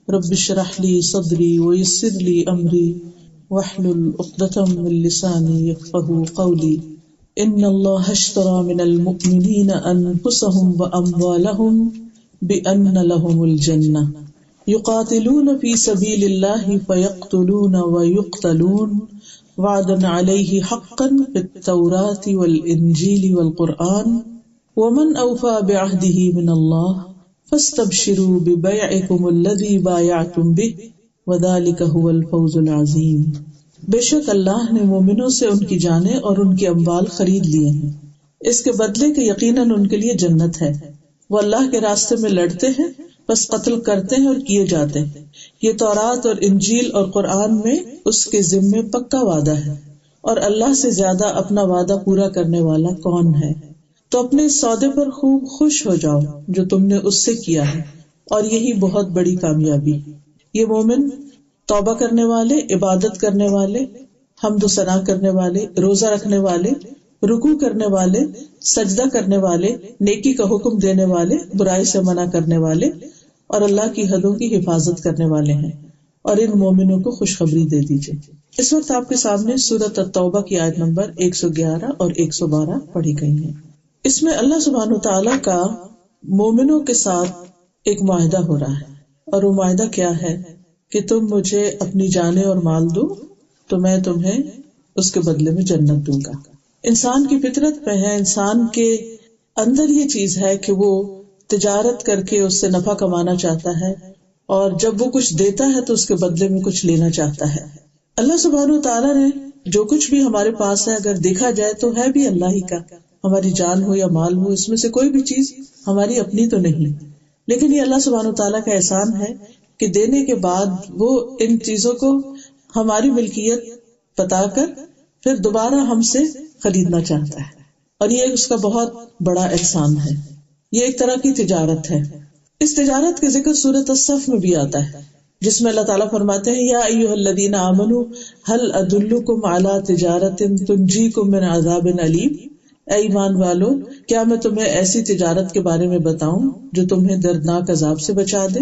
رب اشرح لي صدري ويسر لي أمري واحلل عقدة من لساني يفقهوا قولي إن الله اشترى من المؤمنين أنفسهم وأموالهم بأن لهم الجنة يقاتلون في سبيل الله فيقتلون ويقتلون وعدا عليه حقا في التوراة والإنجيل والقرآن ومن أوفى بعهده من الله فاستبشروا ببيعكم الذي بايعتم به وذلك هو الفوز العظيم۔ بے شک اللہ نے مومنوں سے ان کی جانیں اور ان کے اموال خرید لیے ہیں، اس کے بدلے کہ یقیناً ان کے لیے جنت ہے، وہ اللہ کے راستے میں لڑتے ہیں بس قتل کرتے ہیں اور کیے جاتے ہیں، یہ تورات اور انجیل اور قرآن میں اس کے ذمے پکا وعدہ ہے، اور اللہ سے زیادہ اپنا وعدہ پورا کرنے والا کون ہے؟ تو اپنے اس سودے پر خوب خوش ہو جاؤ جو تم نے اس سے کیا ہے، اور یہی بہت بڑی کامیابی۔ یہ مومن توبہ کرنے والے، عبادت کرنے والے، حمد و ثنا کرنے والے، روزہ رکھنے والے، رکوع کرنے والے، سجدہ کرنے والے، نیکی کا حکم دینے والے، برائی سے منع کرنے والے اور اللہ کی حدوں کی حفاظت کرنے والے ہیں، اور ان مومنوں کو خوشخبری دے دیجیے۔ اس وقت آپ کے سامنے سورۃ التوبہ کی آیت نمبر 111 اور 112 پڑھی گئی ہیں۔ اس میں اللہ سبحانہ وتعالیٰ کا مومنوں کے ساتھ ایک معاہدہ ہو رہا ہے، اور وہ معاہدہ کیا ہے کہ تم مجھے اپنی جانیں اور مال دو تو میں تمہیں اس کے بدلے میں جنت دوں گا۔ انسان کی فطرت میں ہے، انسان کے اندر یہ چیز ہے کہ وہ تجارت کر کے اس سے نفع کمانا چاہتا ہے، اور جب وہ کچھ دیتا ہے تو اس کے بدلے میں کچھ لینا چاہتا ہے۔ اللہ سبحانہ وتعالیٰ نے جو کچھ بھی ہمارے پاس ہے، اگر دیکھا جائے تو ہے بھی اللہ ہی کا، ہماری جان ہو یا مال ہو، اس میں سے کوئی بھی چیز ہماری اپنی تو نہیں، لیکن یہ اللہ سبحانہ وتعالیٰ کا احسان ہے کہ دینے کے بعد وہ ان چیزوں کو ہماری ملکیت بتا کر پھر دوبارہ ہم سے خریدنا چاہتا ہے، اور یہ اس کا بہت بڑا احسان ہے۔ یہ ایک طرح کی تجارت ہے۔ اس تجارت کا ذکر سورۃ الصف میں بھی آتا ہے، جس میں اللہ تعالیٰ فرماتے ہیں یا ایھا الذین آمنوا هل ادلکم علی تجارۃ تنجیکم من عذاب علیم، اے ایمان والو کیا میں تمہیں ایسی تجارت کے بارے میں بتاؤں جو تمہیں دردناک عذاب سے بچا دے۔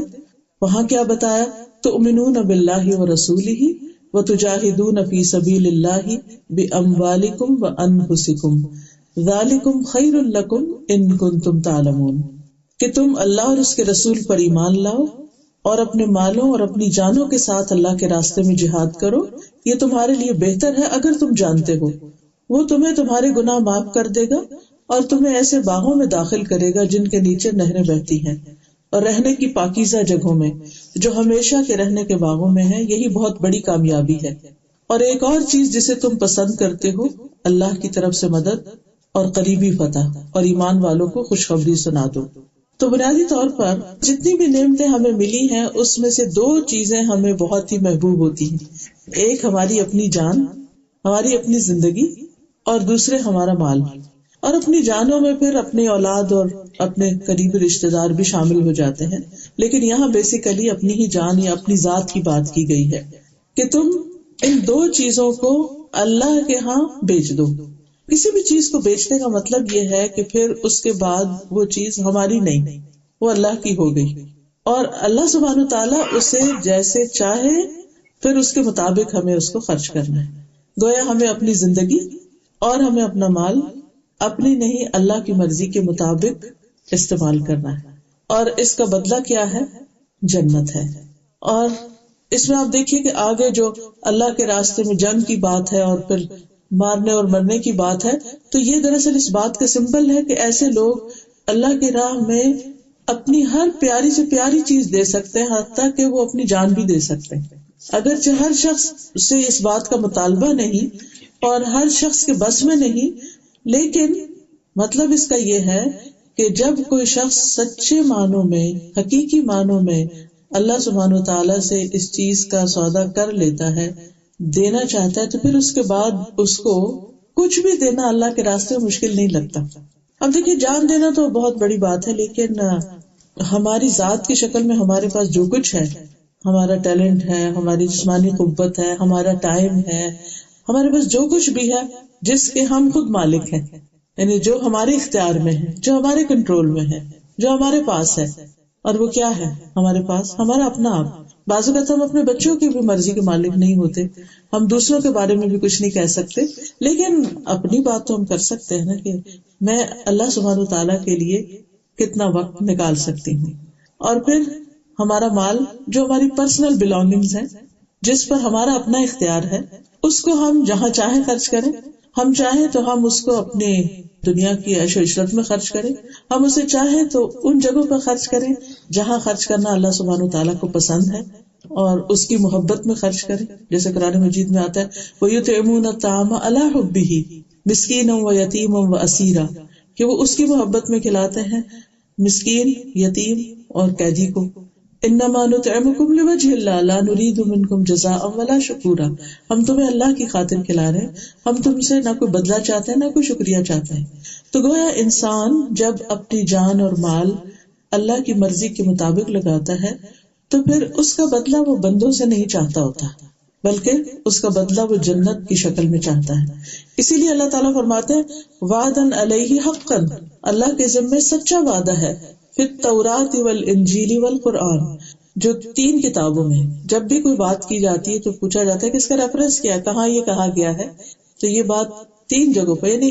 وہاں کیا بتایا؟ تؤمنون باللہ ورسولہ وتجاہدون فی سبیل اللہ باموالکم وانفسکم ذالکم خیر لکم ان کنتم تعلمون، کہ تم اللہ اور اس کے رسول پر ایمان لاؤ اور اپنے مالوں اور اپنی جانوں کے ساتھ اللہ کے راستے میں جہاد کرو، یہ تمہارے لیے بہتر ہے اگر تم جانتے ہو۔ وہ تمہیں تمہارے گناہ معاف کر دے گا اور تمہیں ایسے باغوں میں داخل کرے گا جن کے نیچے نہریں بہتی ہیں، اور رہنے کی پاکیزہ جگہوں میں جو ہمیشہ کے رہنے کے باغوں میں ہے، یہی بہت بڑی کامیابی ہے۔ اور ایک اور چیز جسے تم پسند کرتے ہو، اللہ کی طرف سے مدد اور قریبی فتح، اور ایمان والوں کو خوشخبری سنا دو۔ تو بنیادی طور پر جتنی بھی نعمتیں ہمیں ملی ہیں اس میں سے دو چیزیں ہمیں بہت ہی محبوب ہوتی ہیں، ایک ہماری اپنی جان، ہماری اپنی زندگی، اور دوسرے ہمارا مال، اور اپنی جانوں میں پھر اپنی اولاد اور اپنے قریبی رشتے دار بھی شامل ہو جاتے ہیں، لیکن یہاں بیسیکلی اپنی ہی جان یا اپنی ذات کی بات کی گئی ہے کہ تم ان دو چیزوں کو اللہ کے ہاں بیچ دو۔ کسی بھی چیز کو بیچنے کا مطلب یہ ہے کہ پھر اس کے بعد وہ چیز ہماری نہیں، وہ اللہ کی ہو گئی، اور اللہ سبحانہ تعالیٰ اسے جیسے چاہے پھر اس کے مطابق ہمیں اس کو خرچ کرنا ہے۔ گویا ہمیں اپنی زندگی اور ہمیں اپنا مال اپنی نہیں اللہ کی مرضی کے مطابق استعمال کرنا ہے، اور اس کا بدلہ کیا ہے؟ جنت ہے۔ اور اس میں آپ دیکھیے کہ آگے جو اللہ کے راستے میں جنگ کی بات ہے اور پھر مارنے اور مرنے کی بات ہے، تو یہ دراصل اس بات کا سمبل ہے کہ ایسے لوگ اللہ کی راہ میں اپنی ہر پیاری سے پیاری چیز دے سکتے ہیں، حتیٰ کہ وہ اپنی جان بھی دے سکتے ہیں، اگرچہ ہر شخص سے اس بات کا مطالبہ نہیں اور ہر شخص کے بس میں نہیں، لیکن مطلب اس کا یہ ہے کہ جب کوئی شخص سچے معنوں میں، حقیقی معنوں میں اللہ سبحانہ وتعالیٰ سے اس چیز کا سودا کر لیتا ہے، دینا چاہتا ہے، تو پھر اس کے بعد اس کو کچھ بھی دینا اللہ کے راستے میں مشکل نہیں لگتا۔ اب دیکھیے جان دینا تو بہت بڑی بات ہے، لیکن ہماری ذات کی شکل میں ہمارے پاس جو کچھ ہے، ہمارا ٹیلنٹ ہے، ہماری جسمانی قوت ہے، ہمارا ٹائم ہے، ہمارے پاس جو کچھ بھی ہے جس کے ہم خود مالک ہیں، یعنی جو ہمارے اختیار میں ہے، جو ہمارے کنٹرول میں ہے، جو ہمارے پاس ہے، اور وہ کیا ہے ہمارے پاس؟ ہمارا اپنا آپ. بعض اوقات ہم اپنے بچوں کی بھی مرضی کے مالک نہیں ہوتے، ہم دوسروں کے بارے میں بھی کچھ نہیں کہہ سکتے، لیکن اپنی بات تو ہم کر سکتے ہیں نا کہ میں اللہ سبحانہ و تعالیٰ کے لیے کتنا وقت نکال سکتی ہوں. اور پھر ہمارا مال جو ہماری پرسنل بلانگنگز ہیں، جس پر ہمارا اپنا اختیار ہے، اس کو ہم جہاں چاہیں خرچ کریں. ہم چاہیں تو ہم اس کو اپنے دنیا کی عیش و عشرت میں خرچ کریں، ہم اسے چاہیں تو ان جگہوں پر خرچ کریں جہاں خرچ کرنا اللہ سبحانہ و تعالیٰ کو پسند ہے اور اس کی محبت میں خرچ کریں. جیسے قرآن مجید میں آتا ہے وَيُطْعِمُونَ الطَّعَامَ عَلَىٰ حُبِّهِ مِسْكِينًا وَيَتِيمًا وَأَسِيرًا، کہ وہ اس کی محبت میں کھلاتے ہیں مسکین، یتیم اور قیدی کو. انما نطعمکم لوجہ اللہ لا نرید منکم جزاء ولا شکورا، ہم تمہیں اللہ کی خاطر کھلا رہے ہیں، ہم تم سے نہ کوئی بدلہ چاہتے ہیں نہ کوئی شکریہ چاہتے ہیں. تو گویا انسان جب اپنی جان اور مال اللہ کی مرضی کے مطابق لگاتا ہے تو پھر اس کا بدلہ وہ بندوں سے نہیں چاہتا ہوتا، بلکہ اس کا بدلہ وہ جنت کی شکل میں چاہتا ہے. اسی لیے اللہ تعالیٰ فرماتے ہیں وعدن علیہ حقا، اللہ کے ذمے سچا وعدہ ہے، فی التوراۃ والانجیل والقرآن، جو 3 کتابوں میں جب بھی کوئی بات کی جاتی ہے تو پوچھا جاتا ہے کہ اس کا ریفرنس کیا ہے، کہاں یہ کہا گیا ہے. تو یہ بات 3 جگہوں پہ، یعنی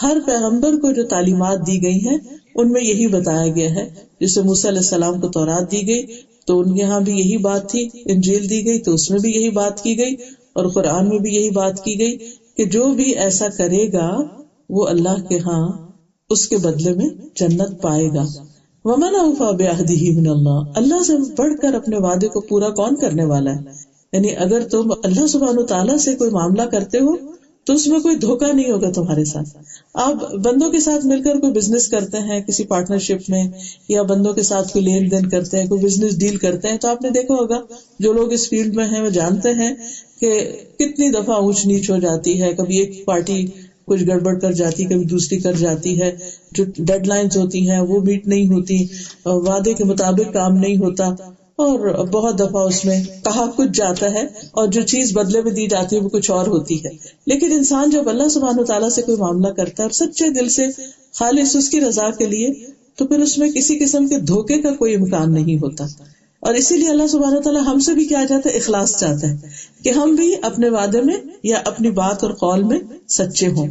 ہر پیغمبر کو جو تعلیمات دی گئی ہیں ان میں یہی بتایا گیا ہے. جسے موسیٰ علیہ السلام کو تورات دی گئی تو ان کے ہاں بھی یہی بات تھی، انجیل دی گئی تو اس میں بھی یہی بات کی گئی، اور قرآن میں بھی یہی بات کی گئی کہ جو بھی ایسا کرے گا وہ اللہ کے ہاں اس کے بدلے میں جنت پائے گا. وَمَنْ أَوْفَىٰ بِعَهْدِهِ مِنَ اللَّهِ، اللہ سے بڑھ کر اپنے وعدے کو پورا کون کرنے والا ہے؟ یعنی اگر تم اللہ سبحانہ وتعالیٰ سے کوئی معاملہ کرتے ہو تو اس میں کوئی دھوکہ نہیں ہوگا تمہارے ساتھ. آپ بندوں کے ساتھ مل کر کوئی بزنس کرتے ہیں کسی پارٹنرشپ میں، یا بندوں کے ساتھ کوئی لین دین کرتے ہیں، کوئی بزنس ڈیل کرتے ہیں، تو آپ نے دیکھا ہوگا جو لوگ اس فیلڈ میں ہیں وہ جانتے ہیں کہ کتنی دفعہ اونچ نیچ ہو جاتی ہے. کبھی ایک پارٹی کچھ گڑبڑ کر جاتی، کبھی دوسری کر جاتی ہے، جو ڈیڈ لائنز ہوتی ہیں وہ میٹ نہیں ہوتی، وعدے کے مطابق کام نہیں ہوتا، اور بہت دفعہ اس میں کہا کچھ جاتا ہے اور جو چیز بدلے میں دی جاتی ہے وہ کچھ اور ہوتی ہے. لیکن انسان جب اللہ سبحانہ وتعالیٰ سے کوئی معاملہ کرتا ہے اور سچے دل سے خالص اس کی رضا کے لیے، تو پھر اس میں کسی قسم کے دھوکے کا کوئی امکان نہیں ہوتا. اور اسی لیے اللہ سبحانہ وتعالیٰ ہم سے بھی کیا چاہتا ہے؟ اخلاص چاہتا ہے کہ ہم بھی اپنے وعدے میں یا اپنی بات اور قول میں سچے ہوں.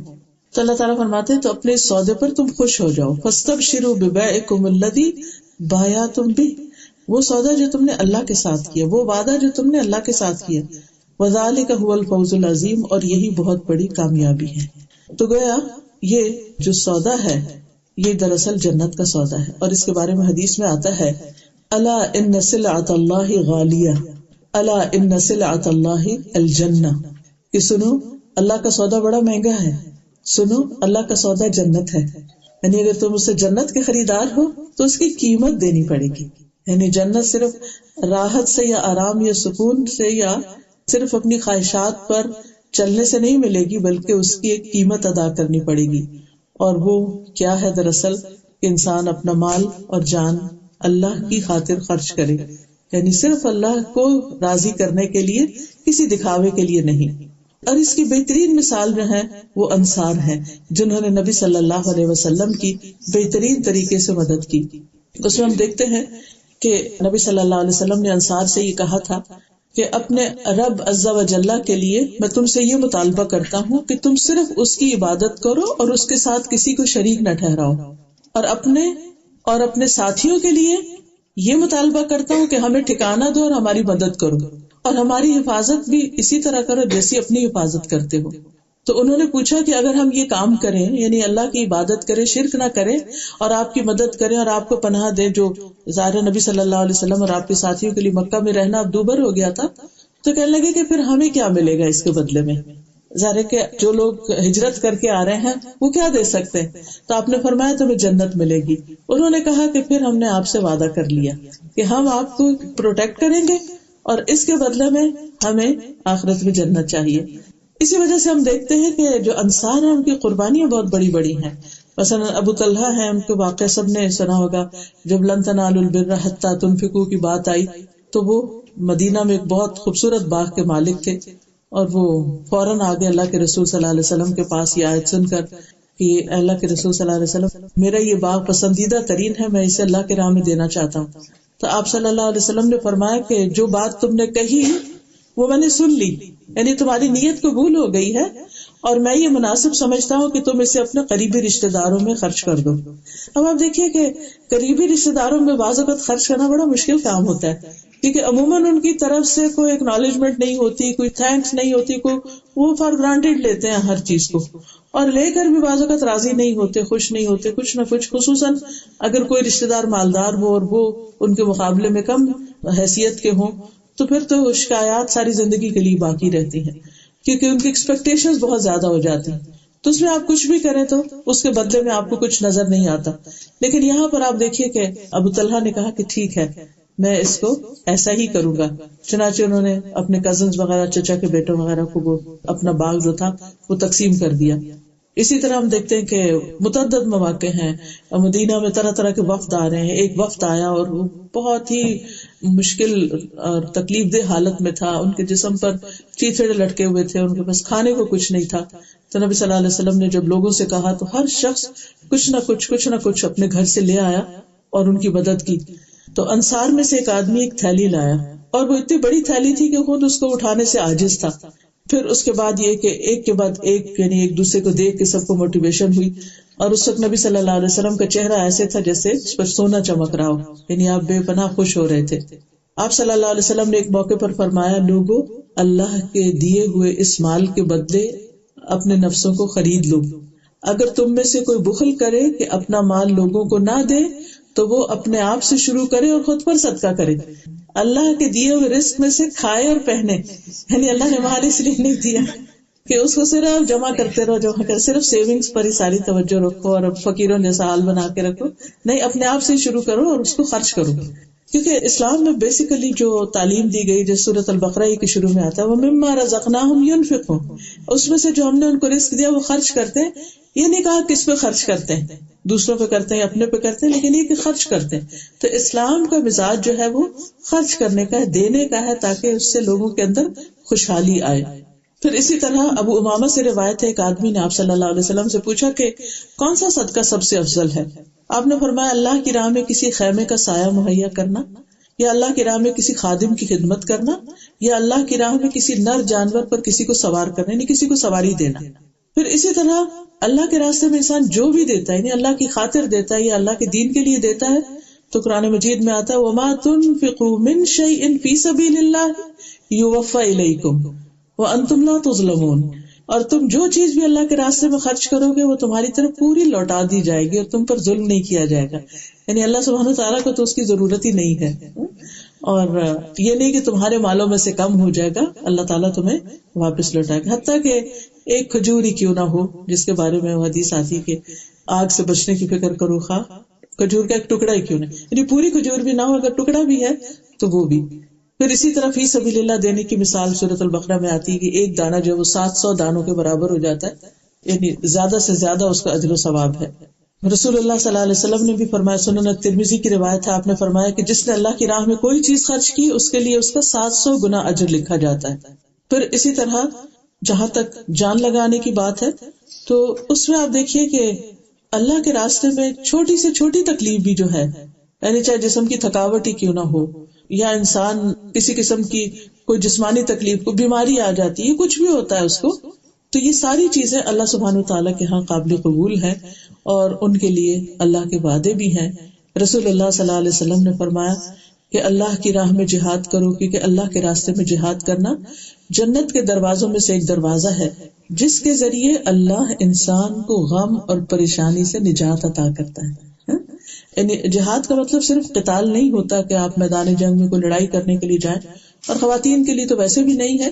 تو اللہ تعالیٰ فرماتے ہیں تو اپنے اس سودے پر تم خوش ہو جاؤ. فاستبشروا ببیعکم الذی بایعتم بہ، وہ سودا جو تم نے اللہ کے ساتھ کیا، وہ وعدہ جو تم نے اللہ کے ساتھ کیا. وذالک هو الفوز العظیم، اور یہی بہت بڑی کامیابی ہے. تو گویا یہ جو سودا ہے یہ دراصل جنت کا سودا ہے. اور اس کے بارے میں حدیث میں آتا ہے الا ان سلعۃ اللہ غالیہ، الا ان سلعۃ اللہ الجنہ، کہ سنو اللہ کا سودا بڑا مہنگا ہے، سنو اللہ کا سودا جنت ہے. یعنی اگر تم اس سے جنت کے خریدار ہو تو اس کی قیمت دینی پڑے گی. یعنی جنت صرف راحت سے یا آرام یا سکون سے یا صرف اپنی خواہشات پر چلنے سے نہیں ملے گی، بلکہ اس کی ایک قیمت ادا کرنی پڑے گی. اور وہ کیا ہے؟ دراصل کہ انسان اپنا مال اور جان اللہ کی خاطر خرچ کرے، یعنی صرف اللہ کو راضی کرنے کے لیے، کسی دکھاوے کے لیے نہیں. اور اس کی بہترین مثال جو ہے وہ انصار ہیں، جنہوں نے نبی صلی اللہ علیہ وسلم کی بہترین طریقے سے مدد کی. اس میں ہم دیکھتے ہیں کہ نبی صلی اللہ علیہ وسلم نے انصار سے یہ کہا تھا کہ اپنے رب عز و جل کے لیے میں تم سے یہ مطالبہ کرتا ہوں کہ تم صرف اس کی عبادت کرو اور اس کے ساتھ کسی کو شریک نہ ٹھہراؤ، اور اپنے ساتھیوں کے لیے یہ مطالبہ کرتا ہوں کہ ہمیں ٹھکانہ دو اور ہماری مدد کرو، اور ہماری حفاظت بھی اسی طرح کرو جیسی اپنی حفاظت کرتے ہو. تو انہوں نے پوچھا کہ اگر ہم یہ کام کریں، یعنی اللہ کی عبادت کریں، شرک نہ کریں اور آپ کی مدد کریں اور آپ کو پناہ دیں، جو ظاہر نبی صلی اللہ علیہ وسلم اور آپ کے ساتھیوں کے لیے مکہ میں رہنا اب دوبر ہو گیا تھا، تو کہنے لگے کہ پھر ہمیں کیا ملے گا اس کے بدلے میں؟ ظاہر ہے کہ جو لوگ ہجرت کر کے آ رہے ہیں وہ کیا دے سکتے ہیں؟ تو آپ نے فرمایا تمہیں جنت ملے گی. انہوں نے کہا کہ پھر ہم نے آپ سے وعدہ کر لیا کہ ہم آپ کو پروٹیکٹ کریں گے اور اس کے بدلے میں ہمیں آخرت میں جنت چاہیے. اسی وجہ سے ہم دیکھتے ہیں کہ جو انصار ہیں ان کی قربانیاں بہت بڑی بڑی ہیں. مثلا ابو طلحہ ہیں، ان کے واقعہ سب نے سنا ہوگا. جب لن تنالوا البر حتى تنفقوا کی بات آئی تو وہ مدینہ میں ایک بہت خوبصورت باغ کے مالک تھے، اور وہ فوراً آگے اللہ کے رسول صلی اللہ علیہ وسلم کے پاس یہ آیت سن کر کہ اللہ کے رسول صلی اللہ علیہ وسلم میرا یہ باغ پسندیدہ ترین ہے، میں اسے اللہ کے راہ میں دینا چاہتا ہوں. تو آپ صلی اللہ علیہ وسلم نے فرمایا کہ جو بات تم نے کہی وہ میں نے سن لی، یعنی تمہاری نیت قبول ہو گئی ہے، اور میں یہ مناسب سمجھتا ہوں کہ تم اسے اپنے قریبی رشتہ داروں میں خرچ کر دو۔ اب آپ دیکھیے کہ قریبی رشتہ داروں میں بعض اوقات خرچ کرنا بڑا مشکل کام ہوتا ہے، کیونکہ عموماً ان کی طرف سے کوئی اکنالجمنٹ نہیں ہوتی، کوئی تھینکس نہیں ہوتی، وہ فار گرانٹیڈ لیتے ہیں ہر چیز کو، اور لے کر بھی بعض اوقات راضی نہیں ہوتے، خوش نہیں ہوتے، کچھ نہ کچھ، خصوصاً اگر کوئی رشتہ دار مالدار ہو اور وہ ان کے مقابلے میں کم حیثیت کے ہوں، تو پھر تو شکایات ساری زندگی کے لیے باقی رہتی ہیں، کیونکہ ان کی ایکسپیکٹیشنز بہت زیادہ ہو جاتی ہیں، تو اس میں آپ کچھ بھی کریں تو اس کے بدلے میں آپ کو کچھ نظر نہیں آتا۔ لیکن یہاں پر آپ دیکھیے کہ ابو طلحہ نے کہا کہ ٹھیک ہے، میں اس کو ایسا ہی کروں گا، چنانچہ انہوں نے اپنے کزنز وغیرہ، چچا کے بیٹوں وغیرہ کو وہ اپنا باغ جو تھا وہ تقسیم کر دیا۔ اسی طرح ہم دیکھتے ہیں کہ متعدد مواقع ہیں، مدینہ میں طرح طرح کے وفد آ رہے ہیں۔ ایک وفد آیا اور وہ بہت ہی مشکل اور تکلیف دہ حالت میں تھا، ان کے جسم پر چیتڑے لٹکے ہوئے تھے، ان کے پاس کھانے کو کچھ نہیں تھا۔ تو نبی صلی اللہ علیہ وسلم نے جب لوگوں سے کہا تو ہر شخص کچھ نہ کچھ اپنے گھر سے لے آیا اور ان کی مدد کی۔ تو انصار میں سے ایک آدمی ایک تھیلی لایا، اور وہ اتنی بڑی تھیلی تھی کہ خود اس کو اٹھانے سے عاجز تھا۔ پھر اس کے بعد یہ کہ ایک کے بعد ایک، یعنی ایک دوسرے کو دیکھ کے سب کو موٹیویشن ہوئی، اور اس وقت نبی صلی اللہ علیہ وسلم کا چہرہ ایسے تھا جیسے اس پر سونا چمک رہا ہو، یعنی آپ بے پناہ خوش ہو رہے تھے۔ آپ صلی اللہ علیہ وسلم نے ایک موقع پر فرمایا، لوگوں، اللہ کے دیے ہوئے اس مال کے بدلے اپنے نفسوں کو خرید لو۔ اگر تم میں سے کوئی بخل کرے کہ اپنا مال لوگوں کو نہ دے تو وہ اپنے آپ سے شروع کرے اور خود پر صدقہ کرے۔ اللہ کے دیے ہوئے رزق میں سے کھائے اور پہنے، یعنی اللہ نے مال اس لیے نہیں دیا کہ اس کو صرف جمع کرتے رہو، صرف سیونگز پر ہی ساری توجہ رکھو اور فقیروں جیسا حال بنا کے رکھو، نہیں، اپنے آپ سے شروع کرو اور اس کو خرچ کرو۔ کیونکہ اسلام میں بیسیکلی جو تعلیم دی گئی، جس سورۃ البقرہ کے شروع میں آتا ہے، وہ مما رزقناہم ينفقون، اس میں سے جو ہم نے ان کو رزق دیا وہ خرچ کرتے ہیں۔ یہ نہیں کہا کس پہ خرچ کرتے ہیں، دوسروں پہ کرتے ہیں، اپنے پہ کرتے ہیں، لیکن یہ کہ خرچ کرتے ہیں۔ تو اسلام کا مزاج جو ہے وہ خرچ کرنے کا ہے، دینے کا ہے، تاکہ اس سے لوگوں کے اندر خوشحالی آئے۔ پھر اسی طرح ابو امامہ سے روایت ہے، ایک آدمی نے آپ صلی اللہ علیہ وسلم سے پوچھا کہ کون سا صدقہ سب سے افضل ہے؟ آپ نے فرمایا، اللہ کی راہ میں کسی خیمے کا سایہ مہیا کرنا، یا اللہ کی راہ میں کسی خادم کی خدمت کرنا، یا اللہ کی راہ میں کسی نر جانور پر کسی کو سوار کرنا، یعنی کسی کو سواری دینا۔ پھر اسی طرح اللہ کے راستے میں انسان جو بھی دیتا ہے، یعنی اللہ کی خاطر دیتا ہے یا اللہ کے دین کے لیے دیتا ہے، تو قرآن مجید میں آتا ہے وَمَا تُنْفِقُوا مِنْ شَيْءٍ فِي سَبِيلِ اللَّهِ يُوَفَّى إِلَيْكُمْ وَأَنْتُمْ لَا تُظْلَمُونَ، اور تم جو چیز بھی اللہ کے راستے میں خرچ کرو گے وہ تمہاری طرف پوری لوٹا دی جائے گی اور تم پر ظلم نہیں کیا جائے گا۔ یعنی اللہ سبحانہ وتعالیٰ کو تو اس کی ضرورت ہی نہیں ہے، اور یہ نہیں کہ تمہارے مالوں میں سے کم ہو جائے گا، اللہ تعالیٰ تمہیں واپس لوٹائے گا، حتیٰ کہ ایک کھجور ہی کیوں نہ ہو، جس کے بارے میں وہ حدیث آتی کہ آگ سے بچنے کی فکر کرو، خواہ کھجور کا ایک ٹکڑا ہی کیوں نہ، یعنی پوری کھجور بھی نہ ہو، اگر ٹکڑا بھی ہے تو وہ بھی۔ پھر اسی طرح فی سبیل اللہ دینے کی مثال سورۃ البقرہ میں آتی ہے کہ ایک دانہ جو وہ 700 دانوں کے برابر ہو جاتا ہے، یعنی زیادہ سے زیادہ اس کا اجر و ثواب ہے۔ رسول اللہ صلی اللہ علیہ وسلم نے بھی فرمایا، سنن ترمذی کی روایت ہے، آپ نے فرمایا کہ جس نے اللہ کی راہ میں کوئی چیز خرچ کی اس کے لیے اس کا 700 گنا اجر لکھا جاتا ہے۔ پھر اسی طرح جہاں تک جان لگانے کی بات ہے تو اس میں آپ دیکھیے کہ اللہ کے راستے میں چھوٹی سے چھوٹی تکلیف بھی جو ہے، یعنی چاہے جسم کی تھکاوٹ ہی کیوں نہ ہو، یا انسان کسی قسم کی کوئی جسمانی تکلیف، کوئی بیماری آ جاتی ہے، کچھ بھی ہوتا ہے اس کو، تو یہ ساری چیزیں اللہ سبحانہ وتعالیٰ کے ہاں قابل قبول ہیں، اور ان کے لیے اللہ کے وعدے بھی ہیں۔ رسول اللہ صلی اللہ علیہ وسلم نے فرمایا کہ اللہ کی راہ میں جہاد کرو، کیونکہ اللہ کے راستے میں جہاد کرنا جنت کے دروازوں میں سے ایک دروازہ ہے، جس کے ذریعے اللہ انسان کو غم اور پریشانی سے نجات عطا کرتا ہے۔ یعنی جہاد کا مطلب صرف قتال نہیں ہوتا کہ آپ میدان جنگ میں کوئی لڑائی کرنے کے لیے جائیں، اور خواتین کے لیے تو ویسے بھی نہیں ہے۔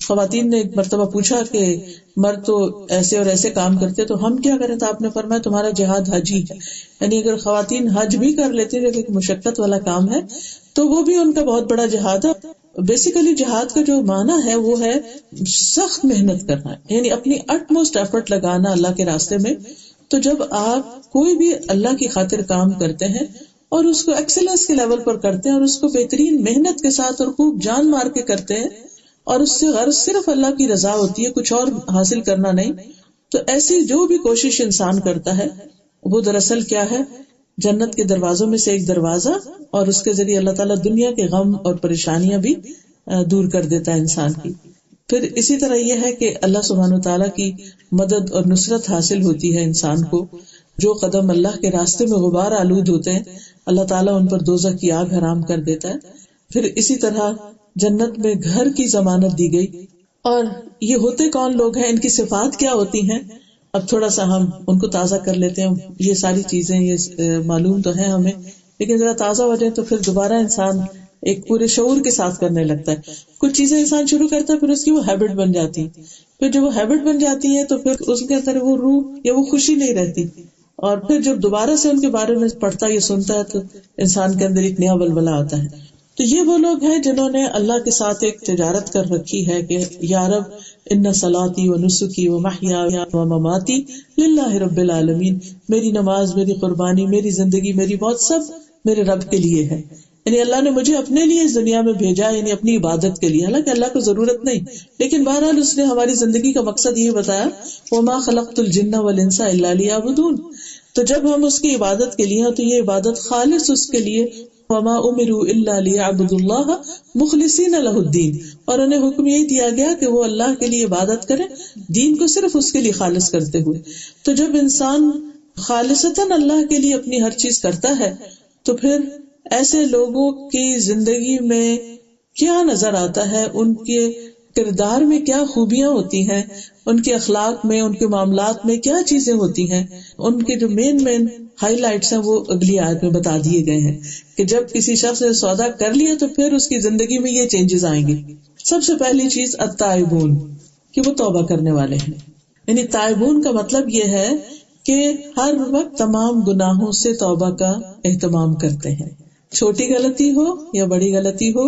خواتین نے ایک مرتبہ پوچھا کہ مرد تو ایسے اور ایسے کام کرتے تو ہم کیا کریں، تو آپ نے فرمایا تمہارا جہاد حج ہی ہے، یعنی اگر خواتین حج بھی کر لیتے جو کہ ایک مشقت والا کام ہے تو وہ بھی ان کا بہت بڑا جہاد ہے۔ بیسیکلی جہاد کا جو معنی ہے وہ ہے سخت محنت کرنا، یعنی اپنی اٹموسٹ ایفرٹ لگانا اللہ کے راستے میں۔ تو جب آپ کوئی بھی اللہ کی خاطر کام کرتے ہیں اور اس کو ایکسلنس کے لیول پر کرتے ہیں اور اس کو بہترین محنت کے ساتھ اور خوب جان مار کے کرتے ہیں، اور اس سے غرض صرف اللہ کی رضا ہوتی ہے، کچھ اور حاصل کرنا نہیں، تو ایسی جو بھی کوشش انسان کرتا ہے وہ دراصل کیا ہے، جنت کے دروازوں میں سے ایک دروازہ، اور اس کے ذریعے اللہ تعالیٰ دنیا کے غم اور پریشانیاں بھی دور کر دیتا ہے انسان کی. پھر اسی طرح یہ ہے کہ اللہ سبحانہ و تعالیٰ کی مدد اور نصرت حاصل ہوتی ہے انسان کو. جو قدم اللہ کے راستے میں غبار آلود ہوتے ہیں اللہ تعالیٰ ان پر دوزخ کی آگ حرام کر دیتا ہے. پھر اسی طرح جنت میں گھر کی ضمانت دی گئی. اور یہ ہوتے کون لوگ ہیں، ان کی صفات کیا ہوتی ہیں، اب تھوڑا سا ہم ان کو تازہ کر لیتے ہیں. یہ ساری چیزیں یہ معلوم تو ہے ہمیں، لیکن ذرا تازہ ہو جائے تو پھر دوبارہ انسان ایک پورے شعور کے ساتھ کرنے لگتا ہے. کچھ چیزیں انسان شروع کرتا ہے، پھر اس کی وہ ہیبٹ بن جاتی ہے. پھر جب وہ ہیبٹ بن جاتی ہے تو پھر اس کے اندر وہ روح یا وہ خوشی نہیں رہتی. اور پھر جب دوبارہ سے ان کے بارے میں پڑھتا یا سنتا ہے تو انسان کے اندر ایک نیا ولولہ آتا ہے. تو یہ وہ لوگ ہیں جنہوں نے اللہ کے ساتھ ایک تجارت کر رکھی ہے کہ یا رب ان صلاتی و نسکی و محیای و مماتی للہ رب العالمین، میری نماز، میری قربانی، میری زندگی، میری موت سب میرے رب کے لیے ہے. یعنی اللہ نے مجھے اپنے لیے اس دنیا میں بھیجا، یعنی اپنی عبادت کے لیے. حالانکہ اللہ کو ضرورت نہیں، لیکن بہرحال اس نے ہماری زندگی کا مقصد یہ بتایا وما خلقت الجن والانس الا لیعبدون. تو جب ہم اس کی عبادت کے لیے ہیں تو یہ عبادت خالص اس کے لیے، وما امروا الا لیعبدوا اللہ مخلصین لہ الدین، اور انہیں حکم یہی دیا گیا کہ وہ اللہ کے لیے عبادت کریں، دین کو صرف اس کے لیے خالص کرتے ہوئے. تو جب انسان خالصتاً اللہ کے لیے اپنی ہر چیز کرتا ہے تو پھر ایسے لوگوں کی زندگی میں کیا نظر آتا ہے، ان کے کردار میں کیا خوبیاں ہوتی ہیں، ان کے اخلاق میں، ان کے معاملات میں کیا چیزیں ہوتی ہیں. ان کے جو مین ہائی لائٹس ہیں وہ اگلی آیت میں بتا دیے گئے ہیں کہ جب کسی شخص نے سودا کر لیا تو پھر اس کی زندگی میں یہ چینجز آئیں گے. سب سے پہلی چیز التائبون، کہ وہ توبہ کرنے والے ہیں. یعنی تائبون کا مطلب یہ ہے کہ ہر وقت تمام گناہوں سے توبہ کا اہتمام کرتے ہیں. چھوٹی غلطی ہو یا بڑی غلطی ہو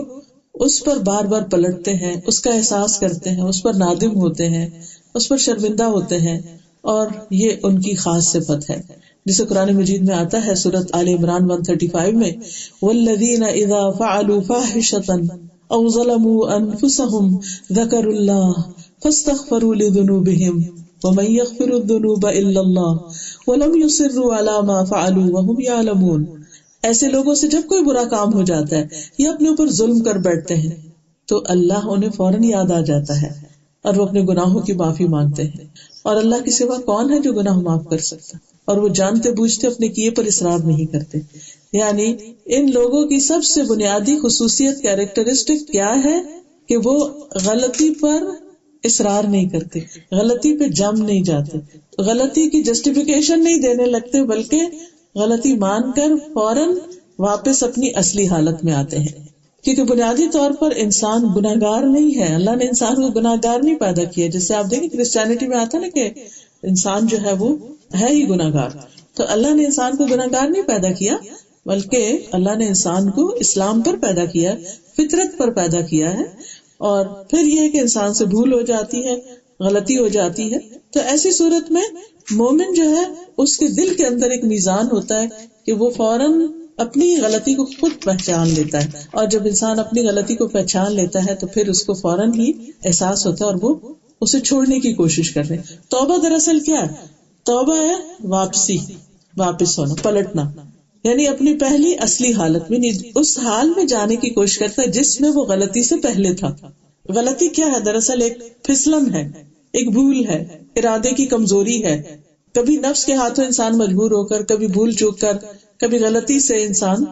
اس پر بار بار پلٹتے ہیں، اس کا احساس کرتے ہیں، اس پر نادم ہوتے ہیں، اس پر شرمندہ ہوتے ہیں، اور یہ ان کی خاص صفت ہے. جسے قرآن مجید میں آتا ہے سورۃ آل عمران 135 میں والذین اذا فعلوا فاحشة او ظلموا انفسهم ذکروا اللہ فاستغفروا لذنوبهم ومن يغفر الذنوب الا اللہ ولم يصروا على ما فعلوا وهم يعلمون. ایسے لوگوں سے جب کوئی برا کام ہو جاتا ہے یا اپنے اوپر ظلم کر بیٹھتے ہیں تو اللہ انہیں فوراً یاد آ جاتا ہے اور وہ اپنے گناہوں کی معافی مانگتے ہیں. اور اللہ کے سوا کون ہے جو گناہ معاف کر سکتا، اور وہ جانتے بوجھتے اپنے کیے پر اصرار نہیں کرتے. یعنی ان لوگوں کی سب سے بنیادی خصوصیت، کیریکٹرسٹک کیا ہے کہ وہ غلطی پر اصرار نہیں کرتے، غلطی پہ جم نہیں جاتے، غلطی کی جسٹیفیکیشن نہیں دینے لگتے، بلکہ غلطی مان کر فوراً واپس اپنی اصلی حالت میں آتے ہیں. کیونکہ بنیادی طور پر انسان گناہگار نہیں ہے، اللہ نے انسان کو گناہگار نہیں پیدا کیا. جس سے آپ دیکھیں کرسچینٹی میں آتا نا کہ انسان جو ہے وہ ہے ہی گناہگار. تو اللہ نے انسان کو گناہگار نہیں پیدا کیا، بلکہ اللہ نے انسان کو اسلام پر پیدا کیا، فطرت پر پیدا کیا ہے. اور پھر یہ ہے کہ انسان سے بھول ہو جاتی ہے، غلطی ہو جاتی ہے. تو ایسی صورت میں مومن جو ہے اس کے دل کے اندر ایک میزان ہوتا ہے کہ وہ فوراً اپنی غلطی کو خود پہچان لیتا ہے. اور جب انسان اپنی غلطی کو پہچان لیتا ہے تو پھر اس کو فوراً ہی احساس ہوتا ہے اور وہ اسے چھوڑنے کی کوشش کر رہے ہیں. توبہ دراصل کیا ہے؟ توبہ ہے واپسی، واپس ہونا، پلٹنا. یعنی اپنی پہلی اصلی حالت میں، اس حال میں جانے کی کوشش کرتا ہے جس میں وہ غلطی سے پہلے تھا. غلطی کیا ہے؟ دراصل ایک پھسلن ہے، ایک بھول ہے، ارادے کی کمزوری ہے. کبھی نفس کے ہاتھوں انسان مجبور ہو کر، کبھی بھول چوک کر، کبھی غلطی سے انسان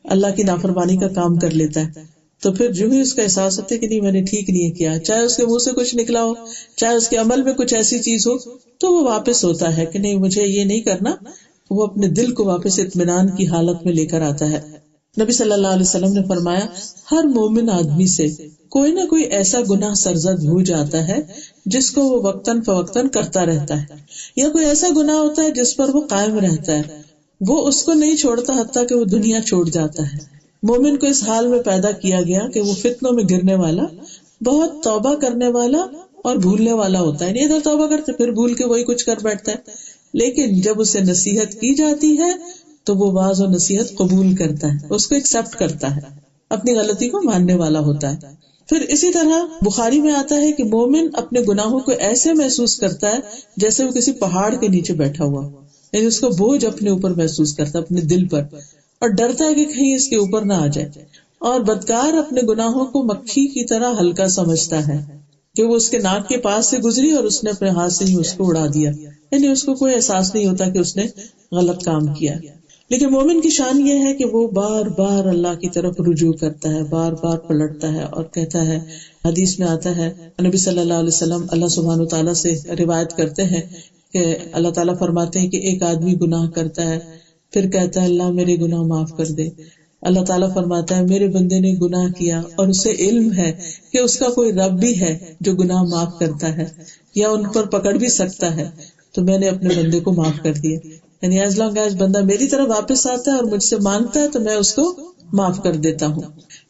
اللہ کی نافرمانی کا کام کر لیتا ہے. تو پھر جو ہی اس کا احساس ہوتا ہے کہ نہیں میں نے ٹھیک نہیں کیا، چاہے اس کے منہ سے کچھ نکلا ہو، چاہے اس کے عمل میں کچھ ایسی چیز ہو، تو وہ واپس ہوتا ہے کہ نہیں مجھے یہ نہیں کرنا. وہ اپنے دل کو واپس اطمینان کی حالت میں لے کر آتا ہے. نبی صلی اللہ علیہ وسلم نے فرمایا ہر مومن آدمی سے کوئی نہ کوئی ایسا گناہ سرزد ہو جاتا ہے جس کو وہ وقتاً فوقتاً کرتا رہتا ہے، یا کوئی ایسا گناہ ہوتا ہے جس پر وہ قائم رہتا ہے، وہ اس کو نہیں چھوڑتا حتیٰ کہ وہ دنیا چھوڑ جاتا ہے. مومن کو اس حال میں پیدا کیا گیا کہ وہ فتنوں میں گرنے والا، بہت توبہ کرنے والا اور بھولنے والا ہوتا ہے. ادھر توبہ کرتے پھر بھول کے وہی کچھ کر بیٹھتا ہے. لیکن جب اسے نصیحت کی جاتی ہے تو وہ واعظ و نصیحت قبول کرتا ہے، اس کو ایکسپٹ کرتا ہے، اپنی غلطی کو ماننے والا ہوتا ہے. پھر اسی طرح بخاری میں آتا ہے کہ مومن اپنے گناہوں کو ایسے محسوس کرتا ہے جیسے وہ کسی پہاڑ کے نیچے بیٹھا ہوا. یعنی اس کا بوجھ اپنے اوپر محسوس کرتا ہے، اپنے دل پر، اور ڈرتا ہے کہ کہیں اس کے اوپر نہ آ جائے. اور بدکار اپنے گناہوں کو مکھی کی طرح ہلکا سمجھتا ہے کہ وہ اس کے ناک کے پاس سے گزری اور اس نے اپنے ہاتھ سے ہی اس کو اڑا دیا، یعنی اس کو کوئی احساس نہیں ہوتا کہ اس نے غلط کام کیا. لیکن مومن کی شان یہ ہے کہ وہ بار بار اللہ کی طرف رجوع کرتا ہے، بار بار پلٹتا ہے اور کہتا ہے. حدیث میں آتا ہے، نبی صلی اللہ علیہ وسلم اللہ سبحانہ وتعالیٰ سے روایت کرتے ہیں کہ اللہ تعالیٰ فرماتے ہیں کہ ایک آدمی گناہ کرتا ہے، پھر کہتا ہے اللہ میرے گناہ معاف کر دے. اللہ تعالیٰ فرماتا ہے میرے بندے نے گناہ کیا اور اسے علم ہے کہ اس کا کوئی رب بھی ہے جو گناہ معاف کرتا ہے یا ان پر پکڑ بھی سکتا ہے، تو میں نے اپنے بندے کو معاف کر دیا. یعنی ایز لانگ ایز بندہ میری طرف واپس آتا ہے اور مجھ سے مانگتا ہے تو میں اس کو معاف کر دیتا ہوں.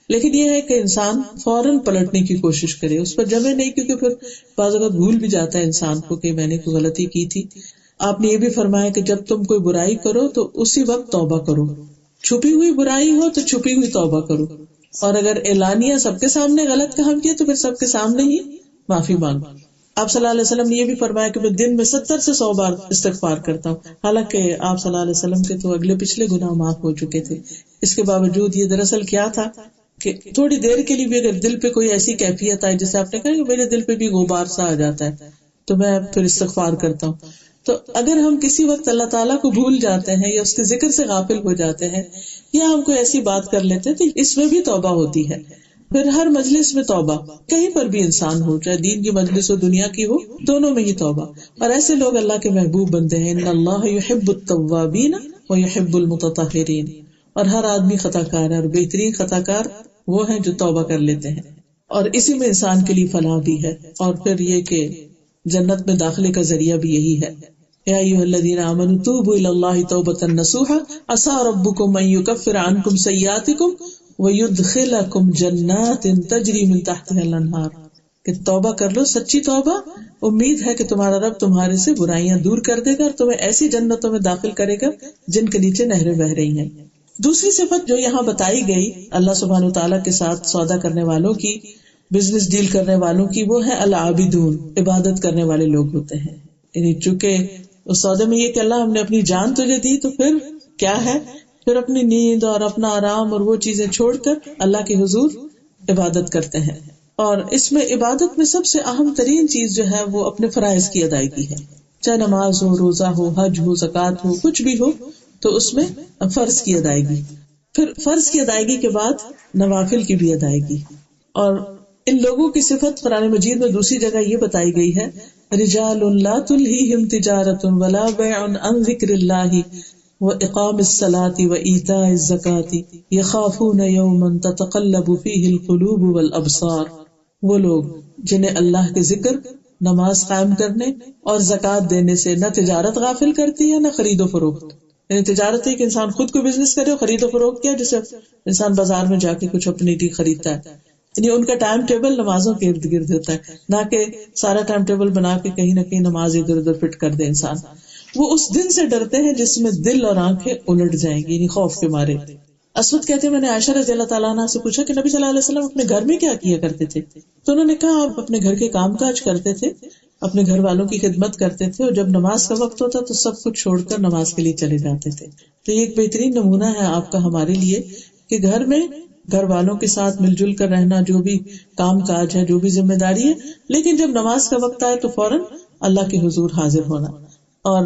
لیکن یہ ہے کہ انسان فوراً پلٹنے کی کوشش کرے، اس پر جمے نہیں، کیونکہ پھر بعض اوقات بھول بھی جاتا ہے انسان کو کہ میں نے کوئی غلطی کی تھی. آپ نے یہ بھی فرمایا کہ جب تم کوئی برائی کرو تو اسی وقت توبہ کرو. چھپی ہوئی برائی ہو تو چھپی ہوئی توبہ کرو، اور اگر اعلانیہ سب کے سامنے غلط کام کیا تو پھر سب کے سامنے ہی معافی مانگو. آپ صلی اللہ علیہ وسلم نے یہ بھی فرمایا کہ میں دن میں 70 سے 100 بار استغفار کرتا ہوں. حالانکہ آپ صلی اللہ علیہ وسلم کے تو اگلے پچھلے گناہ معاف ہو چکے تھے. اس کے باوجود یہ دراصل کیا تھا کہ تھوڑی دیر کے لیے بھی اگر دل پہ کوئی ایسی کیفیت آئے، جیسے آپ نے کہا کہ میرے دل پہ بھی غبار سا آ جاتا ہے، تو میں پھر استغفار کرتا ہوں. تو اگر ہم کسی وقت اللہ تعالیٰ کو بھول جاتے ہیں یا اس کے ذکر سے غافل ہو جاتے ہیں یا ہم کوئی ایسی بات کر لیتے ہیں تو اس میں بھی توبہ ہوتی ہے. پھر ہر مجلس میں توبہ، کہیں پر بھی انسان ہو، چاہے دین کی مجلس ہو دنیا کی ہو، دونوں میں ہی توبہ. اور ایسے لوگ اللہ کے محبوب بندے ہیں. ان اللہ یحب التوابین ویحب المتطہرین. اور ہر آدمی خطا کار ہے، اور بہترین خطا کار وہ ہیں جو توبہ کر لیتے ہیں، اور اسی میں انسان کے لیے فلاح بھی ہے. اور پھر یہ کہ جنت میں داخلے کا ذریعہ بھی یہی ہے. یا ایھا الذین آمنوا توبوا الی اللہ توبۃ نصوحا عسى ربکم ان یکفر عنکم سیئاتکم وَيُدْخِلَكُمْ جَنَّاتٍ تَجْرِي مِن تَحْتِهَا الْأَنْهَارُ. کہ توبہ کر لو، سچی توبہ، امید ہے کہ تمہارا رب تمہارے سے برائیاں دور کر دے گا اور تمہیں ایسی جنتوں میں داخل کرے گا جن کے نیچے نہریں بہ رہی ہیں. دوسری صفت جو یہاں بتائی گئی اللہ سبحانہ وتعالیٰ کے ساتھ سودا کرنے والوں کی، بزنس ڈیل کرنے والوں کی، وہ ہے العابدون، عبادت کرنے والے لوگ ہوتے ہیں. یعنی چونکہ اس سودے میں یہ کہ اللہ ہم نے اپنی جان تجھے دی، تو پھر کیا ہے، پھر اپنی نیند اور اپنا آرام اور وہ چیزیں چھوڑ کر اللہ کے حضور عبادت کرتے ہیں. اور اس میں عبادت میں سب سے اہم ترین چیز جو ہے وہ اپنے فرائض کی ادائیگی ہے. چاہے نماز ہو، روزہ ہو، حج ہو، زکوٰۃ ہو، کچھ بھی ہو، تو اس میں فرض کی ادائیگی، پھر فرض کی ادائیگی کے بعد نوافل کی بھی ادائیگی. اور ان لوگوں کی صفت قرآن مجید میں دوسری جگہ یہ بتائی گئی ہے، رجال لا تلہیہم تجارۃ ولا بیع عن ذکر اللہ وإقام الصلاة وإیتاء الزکاة یخافون یوما تتقلب فیہ القلوب والابصار. وہ لوگ جنہیں اللہ کے ذکر، نماز قائم کرنے اور زکوٰۃ دینے سے نہ تجارت غافل کرتی ہے نہ خرید و فروخت. یعنی تجارت ہے کہ انسان خود کو بزنس کرے، اور خرید و فروخت کیا جیسے انسان بازار میں جا کے کچھ اپنے لیے خریدتا ہے. یعنی ان کا ٹائم ٹیبل نمازوں کے ارد گرد ہوتا ہے، نہ کہ سارا ٹائم ٹیبل بنا کے کہیں نہ کہیں نماز ادھر ادھر فٹ کر دے انسان. وہ اس دن سے ڈرتے ہیں جس میں دل اور آنکھیں الٹ جائیں گی، یعنی خوف کے مارے. اسود کہتے ہیں میں نے عائشہ رضی اللہ تعالیٰ عنہ سے پوچھا کہ نبی صلی اللہ علیہ وسلم اپنے گھر میں کیا کیا کرتے تھے؟ تو انہوں نے کہا آپ اپنے گھر کے کام کاج کرتے تھے، اپنے گھر والوں کی خدمت کرتے تھے، اور جب نماز کا وقت ہوتا تو سب کچھ چھوڑ کر نماز کے لیے چلے جاتے تھے. تو یہ ایک بہترین نمونہ ہے آپ کا ہمارے لیے کہ گھر میں گھر والوں کے ساتھ مل جل کر رہنا، جو بھی کام کاج ہے، جو بھی ذمہ داری ہے، لیکن جب نماز کا وقت آئے تو فوراً اللہ کے حضور حاضر ہونا. اور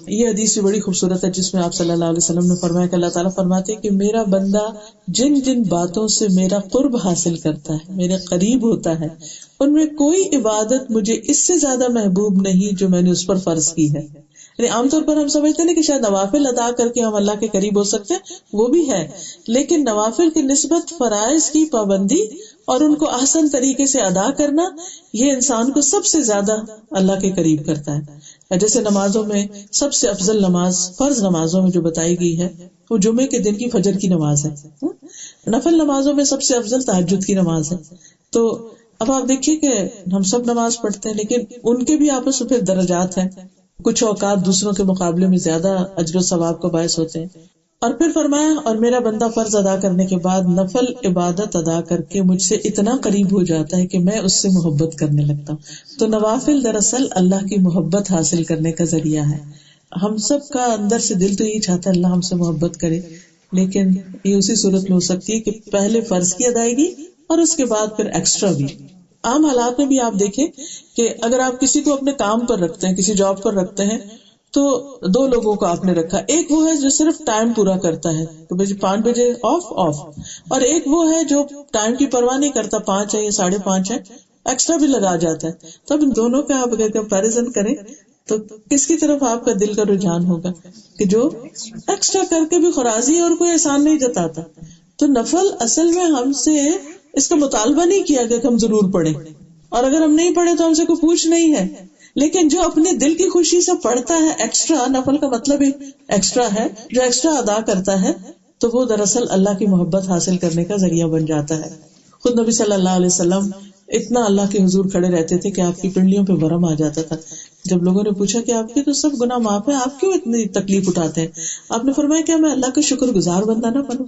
یہ حدیث بھی بڑی خوبصورت ہے جس میں آپ صلی اللہ علیہ وسلم نے فرمایا کہ اللہ تعالیٰ فرماتے کہ میرا بندہ جن جن باتوں سے میرا قرب حاصل کرتا ہے، میرے قریب ہوتا ہے، ان میں کوئی عبادت مجھے اس سے زیادہ محبوب نہیں جو میں نے اس پر فرض کی ہے. یعنی عام طور پر ہم سمجھتے ہیں کہ شاید نوافل ادا کر کے ہم اللہ کے قریب ہو سکتے ہیں، وہ بھی ہے، لیکن نوافل کی نسبت فرائض کی پابندی اور ان کو احسن طریقے سے ادا کرنا، یہ انسان کو سب سے زیادہ اللہ کے قریب کرتا ہے. جیسے نمازوں میں سب سے افضل نماز فرض نمازوں میں جو بتائی گئی ہے وہ جمعے کے دن کی فجر کی نماز ہے. نفل نمازوں میں سب سے افضل تہجد کی نماز ہے. تو اب آپ دیکھیے کہ ہم سب نماز پڑھتے ہیں، لیکن ان کے بھی آپس میں پھر درجات ہیں. کچھ اوقات دوسروں کے مقابلے میں زیادہ اجر و ثواب کا باعث ہوتے ہیں. اور پھر فرمایا اور میرا بندہ فرض ادا کرنے کے بعد نفل عبادت ادا کر کے مجھ سے اتنا قریب ہو جاتا ہے کہ میں اس سے محبت کرنے لگتا ہوں. تو نوافل دراصل اللہ کی محبت حاصل کرنے کا ذریعہ ہے. ہم سب کا اندر سے دل تو یہی چاہتا ہے اللہ ہم سے محبت کرے، لیکن یہ اسی صورت میں ہو سکتی ہے کہ پہلے فرض کی ادائیگی اور اس کے بعد پھر ایکسٹرا بھی. عام حالات میں بھی آپ دیکھیں کہ اگر آپ کسی کو اپنے کام پر رکھتے ہیں، کسی جاب پر رکھتے ہیں، تو دو لوگوں کو آپ نے رکھا. ایک وہ ہے جو صرف ٹائم پورا کرتا ہے، تو 5 بجے آف، اور ایک وہ ہے جو ٹائم کی پرواہ نہیں کرتا، 5 ہے یا 5:30 ہے، ایکسٹرا بھی لگا جاتا ہے. تو اب ان دونوں کا آپ اگر کمپیریزن کریں تو کس کی طرف آپ کا دل کا رجحان ہوگا؟ کہ جو ایکسٹرا کر کے بھی خراجی اور کوئی احسان نہیں جتاتا. تو نفل اصل میں ہم سے اس کا مطالبہ نہیں کیا گیا کہ ہم ضرور پڑھیں، اور اگر ہم نہیں پڑھے تو ہم سے کوئی پوچھ نہیں ہے. لیکن جو اپنے دل کی خوشی سے پڑھتا ہے ایکسٹرا، نفل کا مطلب ہی ایکسٹرا ہے، جو ایکسٹرا ادا کرتا ہے تو وہ دراصل اللہ کی محبت حاصل کرنے کا ذریعہ بن جاتا ہے. خود نبی صلی اللہ علیہ وسلم اتنا اللہ کے حضور کھڑے رہتے تھے کہ آپ کی پنڈلیوں پہ ورم آ جاتا تھا. جب لوگوں نے پوچھا کہ آپ کے تو سب گناہ معاف ہیں، آپ کیوں اتنی تکلیف اٹھاتے ہیں؟ آپ نے فرمایا کہ میں اللہ کا شکر گزار بندہ نہ بنوں.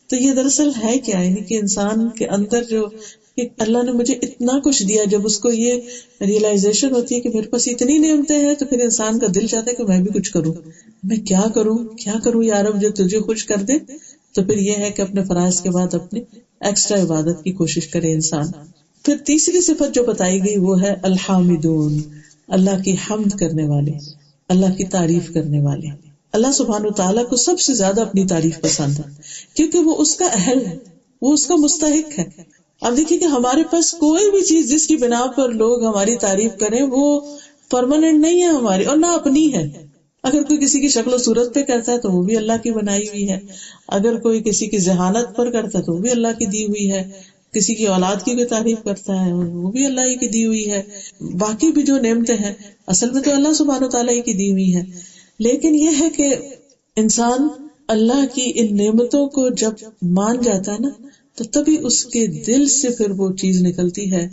تو یہ دراصل ہے کیا، یعنی کہ انسان کے اندر جو کہ اللہ نے مجھے اتنا کچھ دیا، جب اس کو یہ ریئلائزیشن ہوتی ہے کہ میرے پاس اتنی نعمتیں ہیں، تو پھر انسان کا دل چاہتا ہے کہ میں بھی کچھ کروں. میں کیا کروں یا رب جو تجھے خوش کر دے. تو پھر یہ ہے کہ اپنے فرائض کے بعد اپنی ایکسٹرا عبادت کی کوشش کرے انسان. پھر تیسری صفت جو بتائی گئی وہ ہے الحامدون، اللہ کی حمد کرنے والے، اللہ کی تعریف کرنے والے. اللہ سبحانہ وتعالیٰ کو سب سے زیادہ اپنی تعریف پسند ہے، کیونکہ وہ اس کا اہل ہے، وہ اس کا مستحق ہے. اب دیکھیے کہ ہمارے پاس کوئی بھی چیز جس کی بنا پر لوگ ہماری تعریف کریں وہ پرماننٹ نہیں ہے ہماری، اور نہ اپنی ہے. اگر کوئی کسی کی شکل و صورت پہ کرتا ہے تو وہ بھی اللہ کی بنائی ہوئی ہے، اگر کوئی کسی کی ذہانت پر کرتا ہے تو وہ بھی اللہ کی دی ہوئی ہے، کسی کی اولاد کی کوئی تعریف کرتا ہے وہ بھی اللہ ہی کی دی ہوئی ہے. باقی بھی جو نعمتیں ہیں اصل میں تو اللہ سبحانہ وتعالیٰ ہی کی دی ہوئی ہے. لیکن یہ ہے کہ انسان اللہ کی ان نعمتوں کو جب مان جاتا ہے نا، تو تبھی اس کے دل سے پھر وہ چیز نکلتی ہے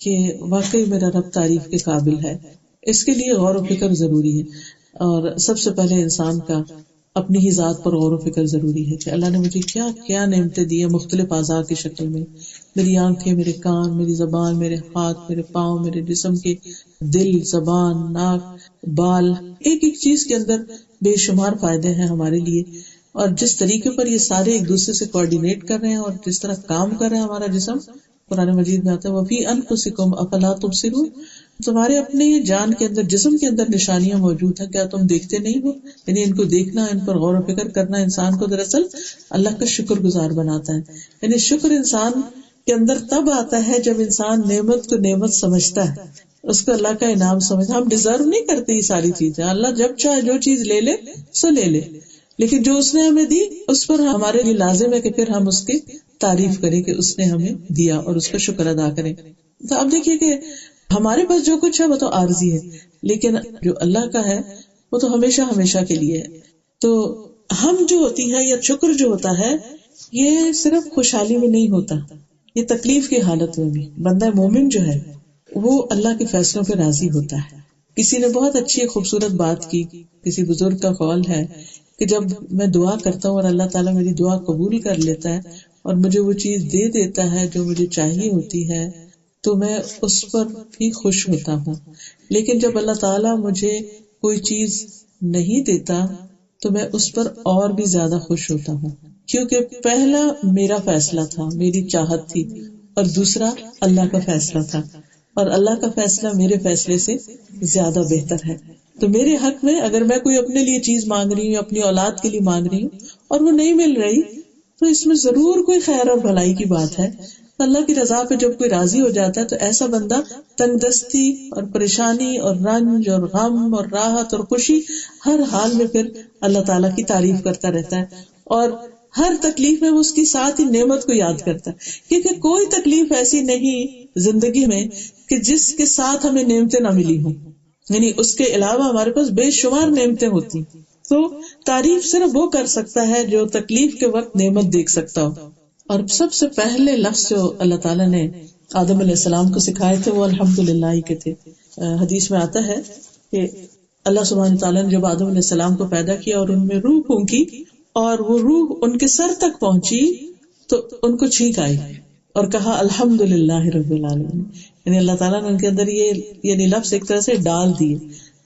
کہ واقعی میرا رب تعریف کے قابل ہے. اس کے لیے غور و فکر ضروری ہے، اور سب سے پہلے انسان کا اپنی ہی ذات پر غور و فکر ضروری ہے کہ اللہ نے مجھے کیا کیا نعمتیں دی ہیں مختلف اعضاء کی شکل میں. میری آنکھیں، میرے کان، میری زبان، میرے ہاتھ، میرے پاؤں، میرے جسم کے دل، زبان، ناک، بال، ایک ایک چیز کے اندر بے شمار فائدے ہیں ہمارے لیے. اور جس طریقے پر یہ سارے ایک دوسرے سے کوآرڈینیٹ کر رہے ہیں اور جس طرح کام کر رہے ہیں ہمارا جسم، قرآن مجید میں آتا ہے وَفِي أَنفُسِكُمْ أَفَلَا تُبْصِرُونَ، تمہارے اپنے جان کے اندر، جسم کے اندر نشانیاں موجود ہیں، کیا تم دیکھتے نہیں ہو؟ یعنی ان کو دیکھنا، ان پر غور و فکر کرنا انسان کو دراصل اللہ کا شکر گزار بناتا ہے. یعنی شکر انسان کے اندر تب آتا ہے جب انسان نعمت کو نعمت سمجھتا ہے، اس کو اللہ کا انعام سمجھتا. ہم ڈیزرو نہیں کرتے یہ ساری چیزیں، اللہ جب چاہے جو چیز لے لے سو لے لے، لیکن جو اس نے ہمیں دی اس پر ہمارے لیے لازم ہے کہ پھر ہم اس کی تعریف کریں کہ اس نے ہمیں دیا اور اس کا شکر ادا کریں. تو اب دیکھیے کہ ہمارے پاس جو کچھ ہے وہ تو عارضی ہے، لیکن جو اللہ کا ہے وہ تو ہمیشہ ہمیشہ کے لیے ہے. تو ہم جو ہوتی ہے یا شکر جو ہوتا ہے یہ صرف خوشحالی میں نہیں ہوتا، یہ تکلیف کی حالت میں بھی. بندہ مومن جو ہے وہ اللہ کے فیصلوں پہ راضی ہوتا ہے. کسی نے بہت اچھی خوبصورت بات کی، کسی بزرگ کا قول ہے کہ جب میں دعا کرتا ہوں اور اللہ تعالیٰ میری دعا قبول کر لیتا ہے اور مجھے وہ چیز دے دیتا ہے جو مجھے چاہیے ہوتی ہے تو میں اس پر بھی خوش ہوتا ہوں. لیکن جب اللہ تعالیٰ مجھے کوئی چیز نہیں دیتا تو میں اس پر اور بھی زیادہ خوش ہوتا ہوں، کیونکہ پہلا میرا فیصلہ تھا، میری چاہت تھی، اور دوسرا اللہ کا فیصلہ تھا، اور اللہ کا فیصلہ میرے فیصلے سے زیادہ بہتر ہے. تو میرے حق میں اگر میں کوئی اپنے لیے چیز مانگ رہی ہوں، اپنی اولاد کے لیے مانگ رہی ہوں اور وہ نہیں مل رہی، تو اس میں ضرور کوئی خیر اور بھلائی کی بات ہے. اللہ کی رضا پہ جب کوئی راضی ہو جاتا ہے تو ایسا بندہ تنگ دستی اور پریشانی اور رنج اور غم اور راحت اور خوشی ہر حال میں پھر اللہ تعالیٰ کی تعریف کرتا رہتا ہے، اور ہر تکلیف میں وہ اس کی ساتھ ہی نعمت کو یاد کرتا ہے. کیونکہ کوئی تکلیف ایسی نہیں زندگی میں کہ جس کے ساتھ ہمیں نعمتیں نہ ملی ہوں، یعنی اس کے علاوہ ہمارے پاس بے شمار نعمتیں ہوتی. تو تعریف صرف وہ کر سکتا ہے جو تکلیف کے وقت نعمت دیکھ سکتا ہو. اور سب سے پہلے لفظ جو اللہ تعالیٰ نے آدم علیہ السلام کو سکھائے تھے وہ الحمدللہ کے تھے. حدیث میں آتا ہے کہ اللہ سبحانہ تعالیٰ نے جب آدم علیہ السلام کو پیدا کیا اور ان میں روح پھونکی اور وہ روح ان کے سر تک پہنچی تو ان کو چھینک آئی اور کہا الحمدللہ رب العالمین. یعنی اللہ تعالیٰ نے ان کے اندر یہ یعنی لفظ ایک طرح سے ڈال دیے.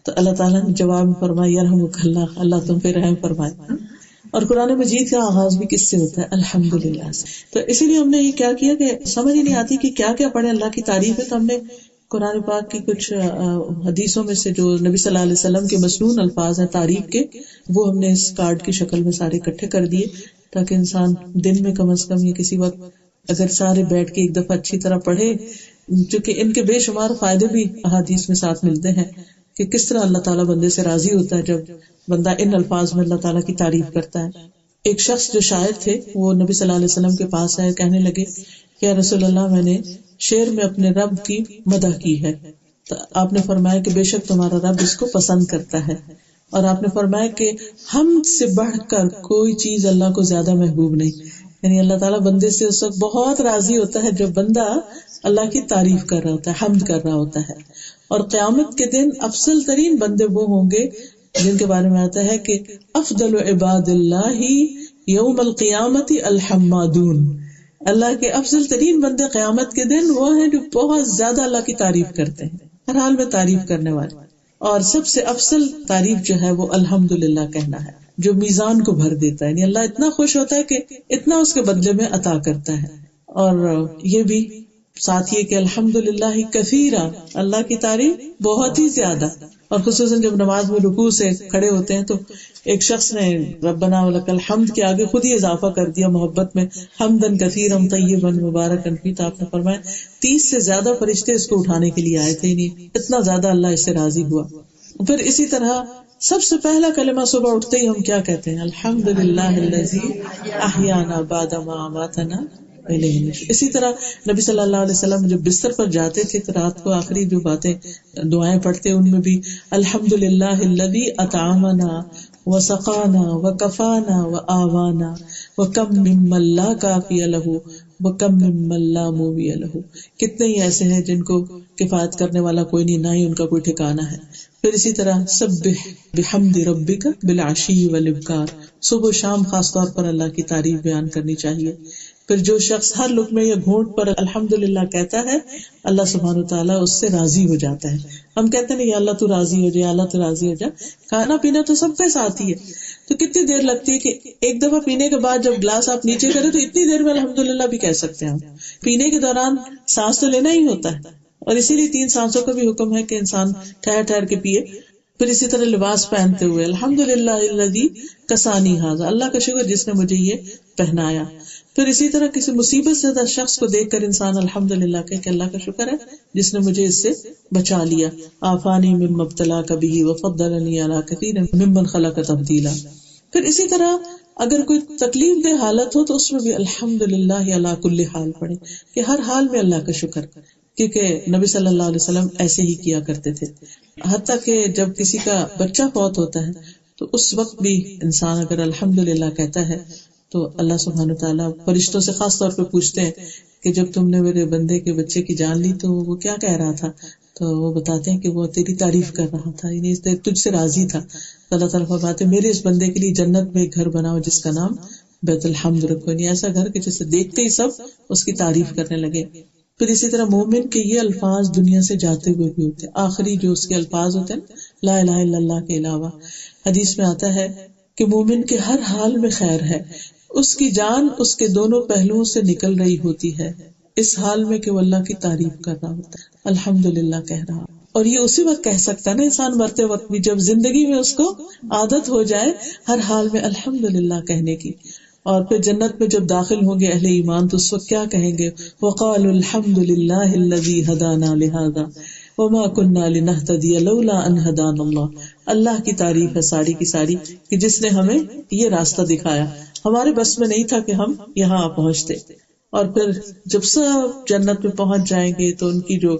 تو اللہ تعالیٰ نے جواب میں فرمایا یرحمک اللہ، اللہ تم پہ رحم فرمائے. اور قرآن مجید کا آغاز بھی کس سے ہوتا ہے؟ الحمدللہ سے. تو اسی لیے ہم نے یہ کیا کیا کہ سمجھ ہی نہیں آتی کہ کیا کیا پڑھے. اللہ کی تعریف ہے تو ہم نے قرآن پاک کی کچھ حدیثوں میں سے جو نبی صلی اللہ علیہ وسلم کے مسنون الفاظ ہیں تعریف کے، وہ ہم نے اس کارڈ کی شکل میں سارے اکٹھے کر دیے تاکہ انسان دن میں کم از کم یا کسی وقت اگر سارے بیٹھ کے ایک دفعہ اچھی طرح پڑھے، چونکہ ان کے بے شمار فائدے بھی احادیث میں ساتھ ملتے ہیں کہ کس طرح اللہ تعالیٰ بندے سے راضی ہوتا ہے جب بندہ ان الفاظ میں اللہ تعالیٰ کی تعریف کرتا ہے. ایک شخص جو شاعر تھے وہ نبی صلی اللہ علیہ وسلم کے پاس آئے، کہنے لگے کہ یا رسول اللہ میں نے شعر میں اپنے رب کی مدح کی ہے. تو آپ نے فرمایا کہ بے شک تمہارا رب اس کو پسند کرتا ہے، اور آپ نے فرمایا کہ حمد سے بڑھ کر کوئی چیز اللہ کو زیادہ محبوب نہیں. یعنی اللہ تعالیٰ بندے سے اس وقت بہت راضی ہوتا ہے جب بندہ اللہ کی تعریف کر رہا ہوتا ہے، حمد کر رہا ہوتا ہے. اور قیامت کے دن افضل ترین بندے وہ ہوں گے جن کے بارے میں آتا ہے کہ افضل عباد اللہ یوم القیامت الحمادون. اللہ کے افضل ترین بندے قیامت کے دن وہ ہیں جو بہت زیادہ اللہ کی تعریف کرتے ہیں، ہر حال میں تعریف کرنے والے. اور سب سے افضل تعریف جو ہے وہ الحمدللہ کہنا ہے، جو میزان کو بھر دیتا ہے. یعنی اللہ اتنا خوش ہوتا ہے کہ اتنا اس کے بدلے میں عطا کرتا ہے. اور یہ بھی ساتھ یہ کہ الحمدللہ کثیرا، اللہ کی تعریف بہت ہی زیادہ. اور خصوصاً جب نماز میں رکوع سے کھڑے ہوتے ہیں تو ایک شخص نے ربنا ولک الحمد کے آگے خود ہی اضافہ کر دیا محبت میں، حمدن کثیرا طیبا مبارکا فیہ. تو آپ نے فرمایا 30 سے زیادہ فرشتے اس کو اٹھانے کے لیے آئے تھے، نہیں اتنا زیادہ اللہ اس سے راضی ہوا. پھر اسی طرح سب سے پہلا کلمہ صبح اٹھتے ہی ہم کیا کہتے ہیں؟ الحمدللہ الذی احیانا بعد ما اماتنا. اسی طرح نبی صلی اللہ علیہ وسلم جب بستر پر جاتے تھے تو رات کو آخری جو باتیں دعائیں پڑھتے ان میں بھی الحمدللہ الذی اطعمنا وسقانا وکفانا وآوانا وکم ممن لا کافی لہ وکم ممن لا موی لہ. کتنے ہی ایسے ہیں جن کو کفایت کرنے والا کوئی نہیں، نہ ہی ان کا کوئی ٹھکانہ ہے. پھر اسی طرح سبح بحمد ربک بالعشی والابکار، صبح و شام خاص طور پر اللہ کی تعریف بیان کرنی چاہیے. پھر جو شخص ہر لقمے یا گھونٹ پر الحمدللہ کہتا ہے اللہ سبحانہ وتعالیٰ اس سے راضی ہو جاتا ہے. ہم کہتے ہیں یا اللہ تو راضی ہو جائے، اللہ تو راضی ہو جائے. کھانا پینا تو سب کے ساتھ ہی ہے، تو کتنی دیر لگتی ہے کہ ایک دفعہ پینے کے بعد جب گلاس آپ نیچے کریں تو اتنی دیر میں الحمدللہ بھی کہہ سکتے ہیں. ہم پینے کے دوران سانس تو لینا ہی ہوتا ہے، اور اسی لیے 3 سانسوں کا بھی حکم ہے کہ انسان ٹھہر ٹھہر کے پیے. پھر اسی طرح لباس پہنتے ہوئے الحمدللہ الذی کسانی ھذا، اللہ کا شکر جس نے مجھے یہ پہنایا. پھر اسی طرح کسی مصیبت سے زدہ شخص کو دیکھ کر انسان الحمدللہ کہے کہ اللہ کا شکر ہے جس نے مجھے اس سے بچا لیا. آفانی مما ابتلاک بہ وفضلنی علی کثیر ممن خلق تفضیلا. پھر اسی طرح اگر کوئی تکلیف دہ حالت ہو تو اس میں بھی الحمدللہ علی کل حال پڑھے کہ ہر حال میں اللہ کا شکر، کیونکہ نبی صلی اللہ علیہ وسلم ایسے ہی کیا کرتے تھے. حتیٰ کہ جب کسی کا بچہ فوت ہوتا ہے تو اس وقت بھی انسان اگر الحمدللہ کہتا ہے تو اللہ سبحانہ تعالیٰ فرشتوں سے خاص طور پہ پوچھتے ہیں کہ جب تم نے میرے بندے کے بچے کی جان لی تو وہ کیا کہہ رہا تھا؟ تو وہ بتاتے ہیں کہ وہ تیری تعریف کر رہا تھا، یعنی تجھ سے راضی تھا. اللہ تعالیٰ فرماتے ہیں میرے اس بندے کے لیے جنت میں ایک گھر بناؤ جس کا نام بیت الحمد رکھو، یعنی ایسا گھر کہ جسے دیکھتے ہی سب اس کی تعریف کرنے لگے. پھر اسی طرح مومن کے یہ الفاظ دنیا سے جاتے ہوئے بھی ہوتے ہیں، آخری جو اس کے الفاظ ہوتے ہیں لا الہ الا اللہ کے علاوہ. حدیث میں آتا ہے کہ مومن کے ہر حال میں خیر ہے، اس کی جان اس کے دونوں پہلوؤں سے نکل رہی ہوتی ہے اس حال میں کہ وہ اللہ کی تعریف کر رہا ہوتا ہے، الحمدللہ کہہ رہا. اور یہ اسی وقت کہہ سکتا ہے نا انسان مرتے وقت بھی، جب زندگی میں اس کو عادت ہو جائے ہر حال میں الحمدللہ کہنے کی. اور پھر جنت میں جب داخل ہوں گے اہل ایمان تو اس وقت کیا کہیں گے؟ وقالوا الحمدللہ الذی ہدانا لہذا وما كنا لنهتدی لولا ان ہدانا اللہ. اللہ کی تعریف ہے ساری کی ساری کہ جس نے ہمیں یہ راستہ دکھایا، ہمارے بس میں نہیں تھا کہ ہم یہاں پہنچتے. اور پھر جب سب جنت میں پہنچ جائیں گے تو ان کی جو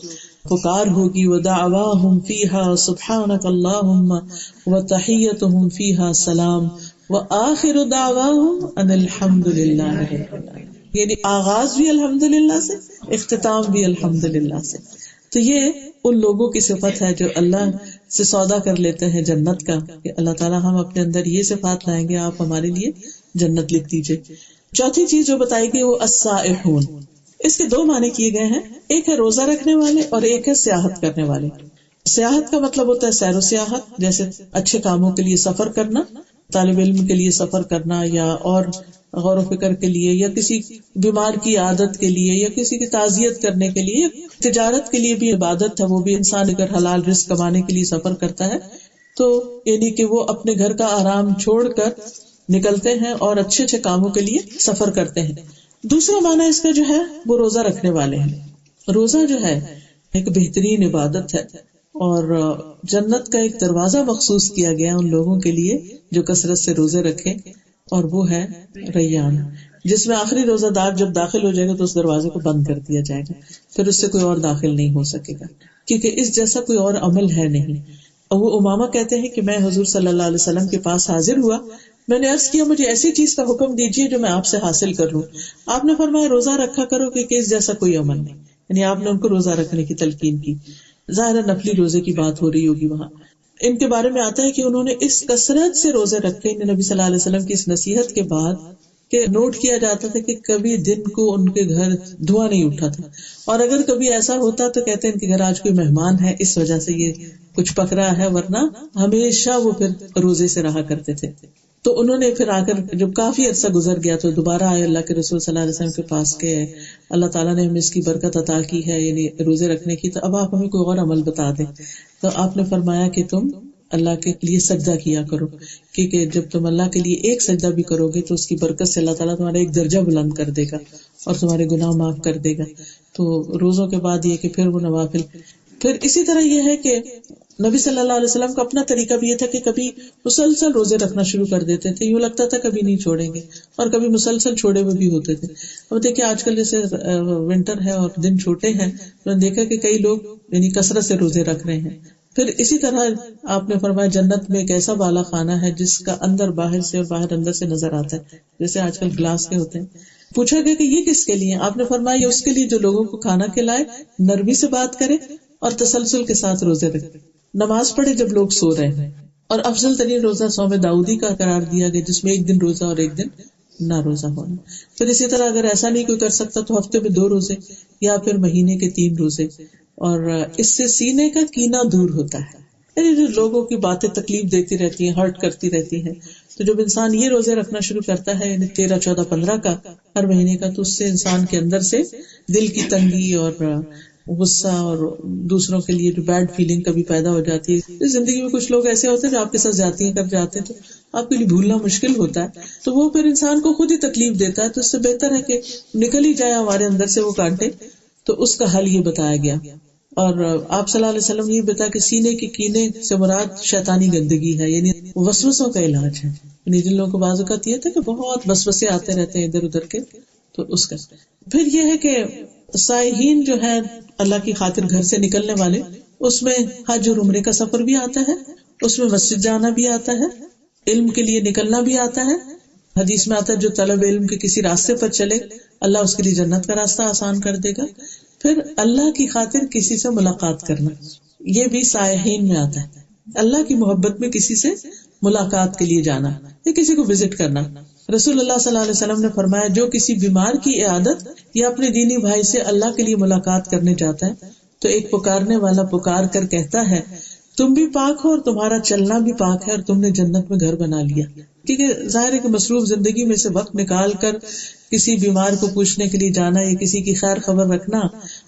پکار ہوگی وَدَعْوَاهُمْ فِيهَا سُبْحَانَكَ اللَّهُمَّ وَتَحِيَّتُهُمْ فِيهَا سَلَامٌ وَآخِرُ دَعْوَاهُمْ أَنِ الْحَمْدُ لِلَّهِ رَبِّ الْعَالَمِينَ. یعنی آغاز بھی الحمدللہ سے، اختتام بھی الحمدللہ سے. تو یہ ان لوگوں کی صفت ہے جو اللہ سے سودا کر لیتے ہیں جنت کا کہ اللہ تعالیٰ ہم اپنے اندر یہ صفات لائیں گے، آپ ہمارے لیے جنت لکھ دیجئے. چوتھی چیز جو بتائی گئی وہ السائحون. اس کے 2 معنی کیے گئے ہیں، ایک ہے روزہ رکھنے والے اور ایک ہے سیاحت کرنے والے. سیاحت کا مطلب ہوتا ہے سیر و سیاحت، جیسے اچھے کاموں کے لیے سفر کرنا، طالب علم کے لیے سفر کرنا، یا اور غور و فکر کے لیے، یا کسی بیمار کی عادت کے لیے، یا کسی کی تعزیت کرنے کے لیے، تجارت کے لیے بھی عبادت ہے، وہ بھی انسان اگر حلال رزق کمانے کے لیے سفر کرتا ہے تو یعنی کہ وہ اپنے گھر کا آرام چھوڑ کر نکلتے ہیں اور اچھے اچھے کاموں کے لیے سفر کرتے ہیں۔ دوسرا معنی اس کا جو ہے وہ روزہ رکھنے والے ہیں۔ روزہ جو ہے ایک بہترین عبادت ہے، اور جنت کا ایک دروازہ مخصوص کیا گیا ان لوگوں کے لیے جو کثرت سے روزے رکھیں، اور وہ ہے ریان، جس میں آخری روزہ دار جب داخل ہو جائے گا تو اس دروازے کو بند کر دیا جائے گا، پھر اس سے کوئی اور داخل نہیں ہو سکے گا، کیونکہ اس جیسا کوئی اور عمل ہے نہیں۔ ابو امامہ کہتے ہیں کہ میں حضور صلی اللہ علیہ وسلم کے پاس حاضر ہوا، میں نے عرض کیا مجھے ایسی چیز کا حکم دیجیے جو میں آپ سے حاصل کر لوں۔ آپ نے فرمایا روزہ رکھا کرو کہ اس جیسا کوئی عمل نہیں، یعنی آپ نے ان کو روزہ رکھنے کی تلقین کی۔ ظاہر نفلی روزے کی بات ہو رہی ہوگی وہاں۔ ان کے بارے میں آتا ہے کہ انہوں نے اس کثرت سے روزے رکھے نبی صلی اللہ علیہ وسلم کی اس نصیحت کے بعد کہ نوٹ کیا جاتا تھا کہ کبھی دن کو ان کے گھر دھواں نہیں اٹھا تھا، اور اگر کبھی ایسا ہوتا تو کہتے ہیں ان کے گھر آج کوئی مہمان ہے اس وجہ سے یہ کچھ پک رہا ہے، ورنہ ہمیشہ وہ پھر روزے سے رہا کرتے تھے۔ تو انہوں نے پھر آ کر جب کافی عرصہ گزر گیا تو دوبارہ آئے اللہ کے رسول صلی اللہ علیہ وسلم کے پاس کہ اللہ تعالیٰ نے ہمیں اس کی برکت عطا کی ہے، یعنی روزے رکھنے کی، تو اب آپ ہمیں کوئی اور عمل بتا دیں۔ تو آپ نے فرمایا کہ تم اللہ کے لیے سجدہ کیا کرو، کیونکہ جب تم اللہ کے لیے ایک سجدہ بھی کرو گے تو اس کی برکت سے اللہ تعالیٰ تمہارا ایک درجہ بلند کر دے گا اور تمہارے گناہ معاف کر دے گا۔ تو روزوں کے بعد یہ کہ پھر وہ نوافل، پھر اسی طرح یہ ہے کہ نبی صلی اللہ علیہ وسلم کا اپنا طریقہ بھی یہ تھا کہ کبھی مسلسل روزے رکھنا شروع کر دیتے تھے، یوں لگتا تھا کبھی نہیں چھوڑیں گے، اور کبھی مسلسل چھوڑے ہوئے بھی ہوتے تھے۔ اب دیکھیں آج کل جیسے ونٹر ہے اور دن چھوٹے ہیں، تو نے دیکھا کہ کئی لوگ یعنی کثرت سے روزے رکھ رہے ہیں۔ پھر اسی طرح آپ نے فرمایا جنت میں ایک ایسا بالا خانہ ہے جس کا اندر باہر سے اور باہر اندر سے نظر آتا ہے، جیسے آج کل گلاس کے ہوتے ہیں۔ پوچھا گیا کہ یہ کس کے لیے؟ آپ نے فرمایا یہ اس کے لیے جو لوگوں کو کھانا کھلائے، نرمی سے بات کرے اور تسلسل کے ساتھ روزے رکھے، نماز پڑھے جب لوگ سو رہے ہیں۔ اور افضل ترین روزہ صوم داؤدی کا قرار دیا گیا، جس میں ایک دن روزہ اور ایک دن نہ روزہ ہونا۔ پھر اسی طرح اگر ایسا نہیں کوئی کر سکتا تو ہفتے میں 2 روزے یا پھر مہینے کے 3 روزے، اور اس سے سینے کا کینہ دور ہوتا ہے، یعنی جو لوگوں کی باتیں تکلیف دیتی رہتی ہیں، ہرٹ کرتی رہتی ہیں، تو جب انسان یہ روزے رکھنا شروع کرتا ہے یعنی 13، 14، 15 کا ہر مہینے کا، تو اس سے انسان کے اندر سے دل کی تنگی اور غصہ اور دوسروں کے لیے جو بیڈ فیلنگ کبھی پیدا ہو جاتی ہے۔ زندگی میں کچھ لوگ ایسے ہوتے ہیں جو آپ کے ساتھ جاتی ہیں کر جاتے ہیں تو آپ کے لیے بھولنا مشکل ہوتا ہے، تو وہ پھر انسان کو خود ہی تکلیف دیتا ہے، تو اس سے بہتر ہے کہ نکل ہی جائے ہمارے اندر سے وہ کانٹے۔ تو اس کا حل یہ بتایا گیا، اور آپ صلی اللہ علیہ وسلم یہ بتا کہ سینے کے کینے سے مراد شیطانی گندگی ہے، یعنی وسوسوں کا علاج ہے، یعنی جن لوگوں کو بعض اوقات یہ تھا کہ بہت وسوسے آتے رہتے ہیں ادھر ادھر کے، تو اس کا۔ پھر یہ ہے کہ سائحین جو ہے اللہ کی خاطر گھر سے نکلنے والے، اس میں حج اور عمرے کا سفر بھی آتا ہے، اس میں مسجد جانا بھی آتا ہے، علم کے لیے نکلنا بھی آتا ہے۔ حدیث میں آتا ہے جو طلب علم کے کسی راستے پر چلے اللہ اس کے لیے جنت کا راستہ آسان کر دے گا۔ پھر اللہ کی خاطر کسی سے ملاقات کرنا، یہ بھی سائحین میں آتا ہے، اللہ کی محبت میں کسی سے ملاقات کے لیے جانا یا کسی کو وزٹ کرنا۔ رسول اللہ صلی اللہ علیہ وسلم نے فرمایا جو کسی بیمار کی عیادت یا اپنے دینی بھائی سے اللہ کے لیے ملاقات کرنے جاتا ہے تو ایک پکارنے والا پکار کر کہتا ہے تم بھی پاک ہو اور تمہارا چلنا بھی پاک ہے اور تم نے جنت میں گھر بنا لیا۔ کیونکہ ظاہر ہے کہ مصروف زندگی میں سے وقت نکال کر کسی بیمار کو پوچھنے کے لیے جانا یا کسی کی خیر خبر رکھنا،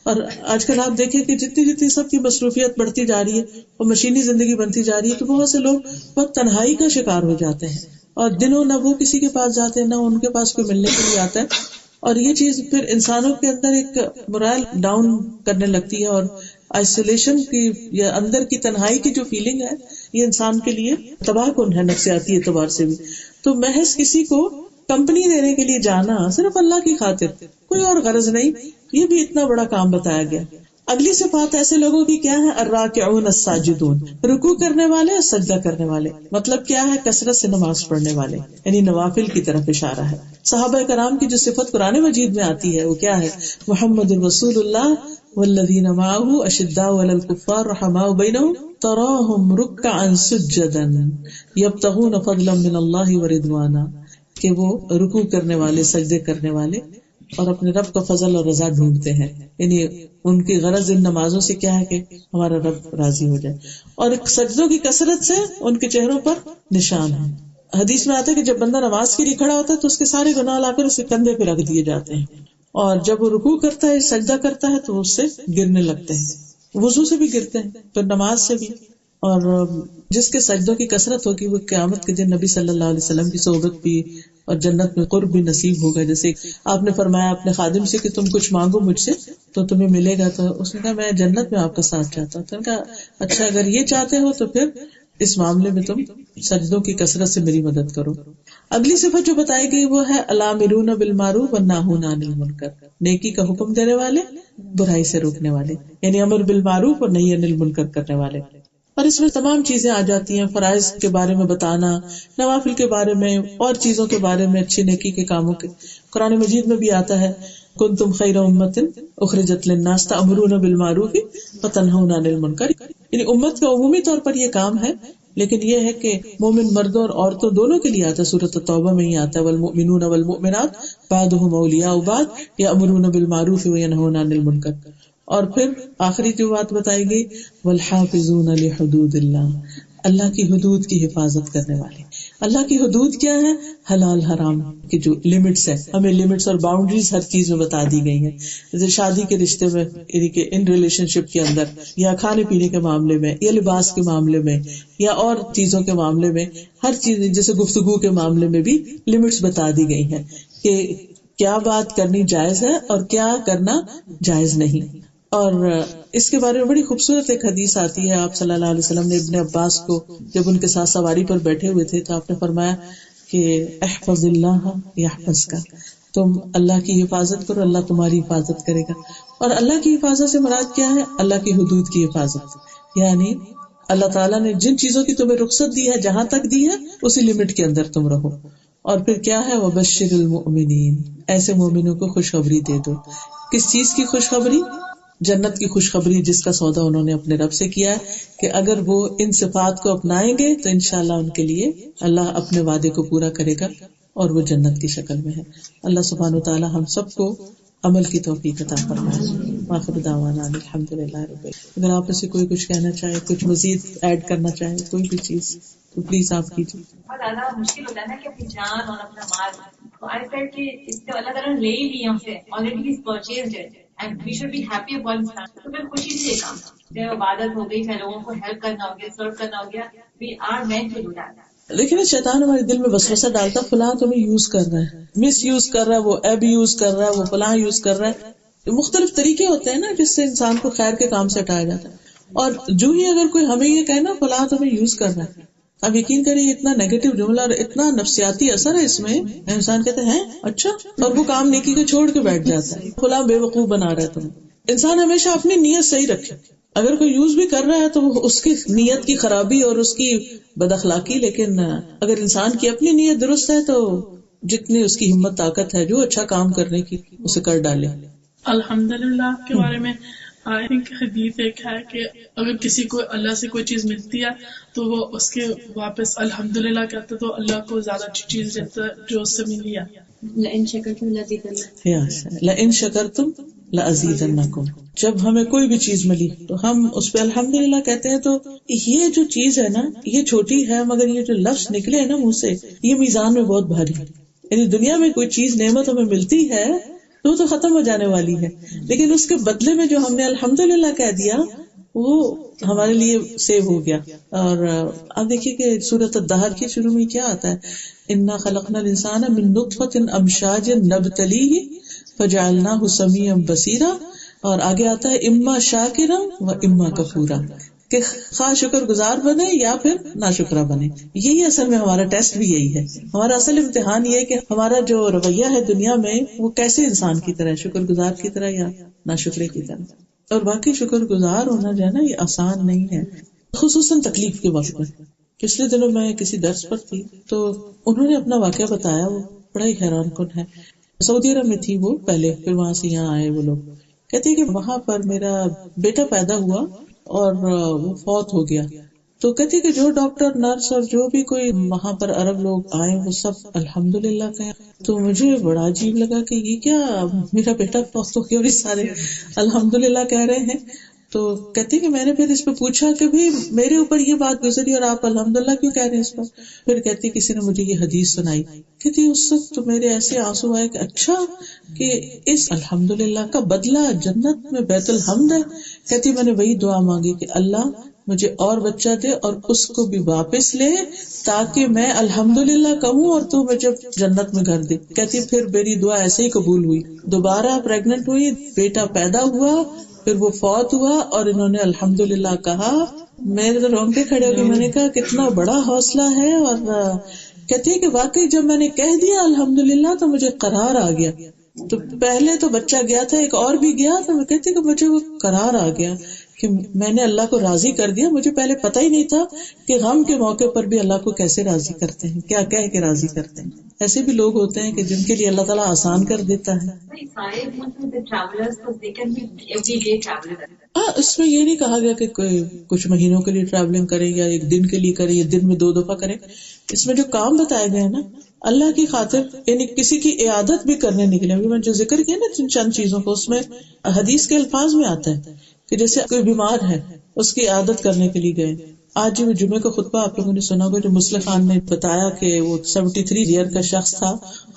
اور آج کل آپ دیکھیں کہ جتنی سب کی مصروفیت بڑھتی جا رہی ہے اور مشینی زندگی بنتی جا رہی ہے، تو بہت سے لوگ بہت تنہائی کا شکار ہو جاتے ہیں، اور دنوں نہ وہ کسی کے پاس جاتے ہیں نہ ان کے پاس کوئی ملنے کے لیے آتا ہے، اور یہ چیز پھر انسانوں کے اندر ایک مورائل ڈاؤن کرنے لگتی ہے، اور آئسولیشن کی یا اندر کی تنہائی کی جو فیلنگ ہے یہ انسان کے لیے تباہ کن ہے نفسیاتی اعتبار سے بھی۔ تو محض کسی کو کمپنی دینے کے لیے جانا صرف اللہ کی خاطر، کوئی اور غرض نہیں، یہ بھی اتنا بڑا کام بتایا گیا۔ اگلی صفات ایسے لوگوں کی کیا ہے؟ الراکعون الساجدون، رکوع کرنے والے اور سجدہ کرنے والے، مطلب کیا ہے؟ کثرت سے نماز پڑھنے والے، یعنی نوافل کی طرف اشارہ ہے۔ صحابہ کرام کی جو صفت قرآن مجید میں آتی ہے وہ کیا ہے؟ محمد رسول اللہ والذین معہ اشداء علی الکفار رحماء بینہم تراہم رکعا سجدا یبتغون فضلا من اللہ ورضوانا، کہ وہ رکوع کرنے والے، سجدے کرنے والے اور اپنے رب کا فضل اور رضا ڈھونڈتے ہیں. یعنی ان کی غرض ان نمازوں سے کیا ہے کہ ہمارا رب راضی ہو جائے. اور سجدوں کی کثرت سے ان کے چہروں پر نشان ہے. حدیث میں آتا ہے کہ جب بندہ نماز کے لیے کھڑا ہوتا ہے تو اس کے سارے گناہ لا کر اس کے کندھے پہ رکھ دیے جاتے ہیں, اور جب وہ رکوع کرتا ہے, سجدہ کرتا ہے, تو اس سے گرنے لگتے ہیں. وضو سے بھی گرتے ہیں, پھر نماز سے بھی. اور جس کے سجدوں کی کثرت ہوگی وہ قیامت کے دن نبی صلی اللہ علیہ وسلم کی صحبت بھی اور جنت میں قرب بھی نصیب ہوگا. جیسے آپ نے فرمایا اپنے خادم سے کہ تم کچھ مانگو مجھ سے تو تمہیں ملے گا, تو اس نے کہا میں جنت میں آپ کا ساتھ چاہتا ہوں. تو نے کہا اچھا اگر یہ چاہتے ہو تو پھر اس معاملے میں تم سجدوں کی کثرت سے میری مدد کرو. اگلی صفت جو بتائی گئی وہ ہے الامرون بالمعروف والناہون عن المنکر, نیکی کا حکم دینے والے, برائی سے روکنے والے, یعنی امر بالمعروف اور نہی عن المنکر کرنے والے. اور اس میں تمام چیزیں آ جاتی ہیں, فرائض کے بارے میں بتانا, نوافل کے بارے میں, اور چیزوں کے بارے میں, اچھی نیکی کے کاموں کے. قرآن مجید میں بھی آتا ہے کنتم خیر امۃ اخرجت للناس تأمرون بالمعروف وتنہون عن المنکر, یعنی امت کا عمومی طور پر یہ کام ہے, لیکن یہ ہے کہ مومن مردوں اور عورتوں دونوں کے لیے آتا ہے. سورۃ التوبہ میں ہی آتا ہے والمؤمنون والمؤمنات بعضهم اولیاء بعض یأمرون بالمعروف وینہون عن المنکر. اور پھر آخری جو بات بتائی گئی والحافظون لحدود اللہ, اللہ کی حدود کی حفاظت کرنے والے. اللہ کی حدود کیا ہے؟ حلال حرام کی جو لمٹس ہے, ہمیں لمٹس اور باؤنڈریز ہر چیز میں بتا دی گئی ہیں. جیسے شادی کے رشتے میں, یعنی کہ ان ریلیشن شپ کے اندر, یا کھانے پینے کے معاملے میں, یا لباس کے معاملے میں, یا اور چیزوں کے معاملے میں, ہر چیز جیسے گفتگو کے معاملے میں بھی لمٹس بتا دی گئی ہیں کہ کیا بات کرنی جائز ہے اور کیا کرنا جائز نہیں. اور اس کے بارے میں بڑی خوبصورت ایک حدیث آتی ہے. آپ صلی اللہ علیہ وسلم نے ابن عباس کو جب ان کے ساتھ سواری پر بیٹھے ہوئے تھے تو آپ نے فرمایا کہ احفظ اللہ یحفظک, تم اللہ کی حفاظت کرو اللہ تمہاری حفاظت کرے گا. اور اللہ کی حفاظت سے مراد کیا ہے؟ اللہ کی حدود کی حفاظت, یعنی اللہ تعالیٰ نے جن چیزوں کی تمہیں رخصت دی ہے, جہاں تک دی ہے اسی لمٹ کے اندر تم رہو. اور پھر کیا ہے وبشر المؤمنین, ایسے مومنوں کو خوشخبری دے دو. کس چیز کی خوشخبری؟ جنت کی خوشخبری, جس کا سودا انہوں نے اپنے رب سے کیا ہے کہ اگر وہ ان صفات کو اپنائیں گے تو انشاءاللہ ان کے لیے اللہ اپنے وعدے کو پورا کرے گا اور وہ جنت کی شکل میں ہے. اللہ سبحانہ وتعالی ہم سب کو عمل کی توفیق عطا فرمائے. آخر دعوانا الحمدللہ رب العالمین. اگر آپ سے کوئی کچھ کہنا چاہے, کچھ مزید ایڈ کرنا چاہے, کوئی بھی چیز, تو پلیز آپ کیجیے. بہت زیادہ مشکل ہوتا ہے نا کہ اپنی جان اور اپنا مال, تو آئی فیل کہ اس سے اللہ تعالیٰ نے لے ہی لیا ہم سے, already is purchased it and we should be happy about that. تو پھر خوشی سے یہ کام, چاہے عبادت ہو گئی, چاہے لوگوں کو ہیلپ کرنا ہو گیا, سرو کرنا ہو گیا, we are meant to do that. لیکن شیطان ہمارے دل میں وسوسہ ڈالتا فلاں تمہیں یوز کر رہا ہے, مس یوز کر رہا ہے, وہ ایب یوز کر رہا ہے, وہ فلاں یوز کر رہا ہے. مختلف طریقے ہوتے ہیں نا جس سے انسان کو خیر کے کام سے ہٹایا جاتا ہے. اور جو ہی اگر کوئی ہمیں یہ کہنا فلاں تمہیں یوز کر رہا ہے, اب یقین کریے اتنا نیگیٹو جملہ اور اتنا نفسیاتی اثر ہے اس میں, انسان کہتے ہیں اچھا, اور وہ کام نیکی کو چھوڑ کے بیٹھ جاتا ہے, فلاں بے وقوف بنا رہا ہے تمہیں. انسان ہمیشہ اپنی نیت صحیح رکھے. اگر کوئی یوز بھی کر رہا ہے تو اس کی نیت کی خرابی اور اس کی بد اخلاقی, لیکن اگر انسان کی اپنی نیت درست ہے تو جتنی اس کی ہمت طاقت ہے جو اچھا کام کرنے کی اسے کر ڈالے. الحمدللہ کے بارے میں آئی تھنک حدیث ایک ہے کہ اگر کسی کو اللہ سے کوئی چیز ملتی ہے تو وہ اس کے واپس الحمدللہ کہتا ہے تو اللہ کو زیادہ اچھی چیز دیتا ہے جو اس سے ملی ہے. لئن شکرتم لازیدنکم, لئن شکرتم لازیدنکم. جب ہمیں کوئی بھی چیز ملی تو ہم اس پہ الحمدللہ کہتے ہیں. تو یہ جو چیز ہے نا یہ چھوٹی ہے, مگر یہ جو لفظ نکلے ہیں نا منہ سے, یہ میزان میں بہت بھاری ہے. یعنی دنیا میں کوئی چیز نعمت ہمیں ملتی ہے تو ختم ہو جانے والی ہے, لیکن اس کے بدلے میں جو ہم نے الحمدللہ کہہ دیا وہ ہمارے لیے سیو ہو گیا. اور آپ دیکھیے کہ سورۃ الدہر کے شروع میں کیا آتا ہے, انا خلقنا الانسان من نطفۃ امشاج نبتلیہ فجعلناہ سمیعا بصیرا, اور آگے آتا ہے اما شاکرا و اما کفورا, کہ خواہ شکر گزار بنے یا پھر ناشکرہ بنے. یہی اصل میں ہمارا ٹیسٹ بھی یہی ہے, ہمارا اصل امتحان یہ ہے کہ ہمارا جو رویہ ہے دنیا میں وہ کیسے انسان کی طرح, شکر گزار کی طرح یا ناشکرے کی طرح. اور باقی شکر گزار ہونا جو ہے نا یہ آسان نہیں ہے, خصوصاً تکلیف کے وقت میں. پچھلے دنوں میں کسی درس پر تھی تو انہوں نے اپنا واقعہ بتایا, وہ بڑا ہی حیران کن ہے. سعودی عرب میں تھی وہ پہلے, پھر وہاں سے یہاں آئے وہ لوگ. کہتے ہیں کہ وہاں پر میرا بیٹا پیدا ہوا اور وہ فوت ہو گیا. تو کہتی کہ جو ڈاکٹر نرس اور جو بھی کوئی وہاں پر عرب لوگ آئے وہ سب الحمدللہ کہیں. تو مجھے بڑا عجیب لگا کہ یہ کیا میرا بیٹا فوت ہو گیا اور یہ سارے الحمدللہ کہہ رہے ہیں. تو کہتی کہ میں نے پھر اس پہ پوچھا کہ بھئی میرے اوپر یہ بات گزری اور آپ الحمدللہ کیوں کہہ رہے ہیں اس پر. پھر کہتی کسی نے مجھے یہ حدیث سنائی. کہتی اس وقت تو میرے ایسے آنسو آئے کہ اچھا کہ اس الحمدللہ کا بدلہ جنت میں بیت الحمد ہے. کہتی میں نے وہی دعا مانگی کہ اللہ مجھے اور بچہ دے اور اس کو بھی واپس لے تاکہ میں الحمدللہ کہوں اور تو مجھے جنت میں گھر دے. کہتی پھر میری دعا ایسے ہی قبول ہوئی. دوبارہ پریگننٹ ہوئی, بیٹا پیدا ہوا, پھر وہ فوت ہوا اور انہوں نے الحمدللہ کہا. میرے تو رونگٹے کھڑے ہو گئے. میں نے کہا کتنا بڑا حوصلہ ہے. اور کہتی ہے کہ واقعی جب میں نے کہہ دیا الحمدللہ تو مجھے قرار آ گیا. تو پہلے تو بچہ گیا تھا, ایک اور بھی گیا, تو میں کہتی کہ مجھے وہ قرار آ گیا کہ میں نے اللہ کو راضی کر دیا. مجھے پہلے پتہ ہی نہیں تھا کہ غم کے موقع پر بھی اللہ کو کیسے راضی کرتے ہیں, کیا کہہ کے راضی کرتے ہیں. ایسے بھی لوگ ہوتے ہیں کہ جن کے لیے اللہ تعالیٰ آسان کر دیتا ہے. ہاں, اس میں یہ نہیں کہا گیا کہ کچھ مہینوں کے لیے ٹریولنگ کریں یا ایک دن کے لیے کریں یا دن میں 2 دفعہ کریں. اس میں جو کام بتائے گئے ہیں نا اللہ کی خاطر, یعنی کسی کی عیادت بھی کرنے نکلے. میں جو ذکر کیا نا چند چیزوں کو, اس میں حدیث کے الفاظ میں آتا ہے کہ جیسے کوئی بیمار ہے اس کی عیادت کرنے کے لیے گئے. آج جو جمعے کا خطبہ آپ لوگوں نے سنا ہوگا, جو مسلم خان نے بتایا کہ وہ 73 ایئر کا شخص تھا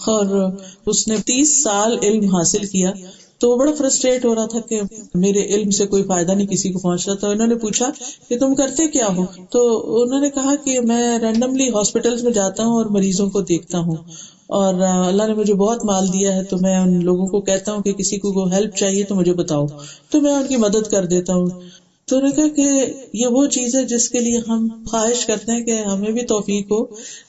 اور اس نے 30 سال علم حاصل کیا. تو وہ بڑا فرسٹریٹ ہو رہا تھا کہ میرے علم سے کوئی فائدہ نہیں کسی کو پہنچ رہا. تو انہوں نے پوچھا کہ تم کرتے کیا ہو؟ تو انہوں نے کہا کہ میں رینڈملی ہاسپٹلز میں جاتا ہوں اور مریضوں کو دیکھتا ہوں, اور اللہ نے مجھے بہت مال دیا ہے, تو میں ان لوگوں کو کہتا ہوں کہ کسی کو ہیلپ چاہیے تو مجھے بتاؤ, تو میں ان کی مدد کر دیتا ہوں. تو انہوں نے کہا کہ یہ وہ چیز ہے جس کے لیے ہم خواہش کرتے ہیں کہ ہمیں بھی توفیق ہو,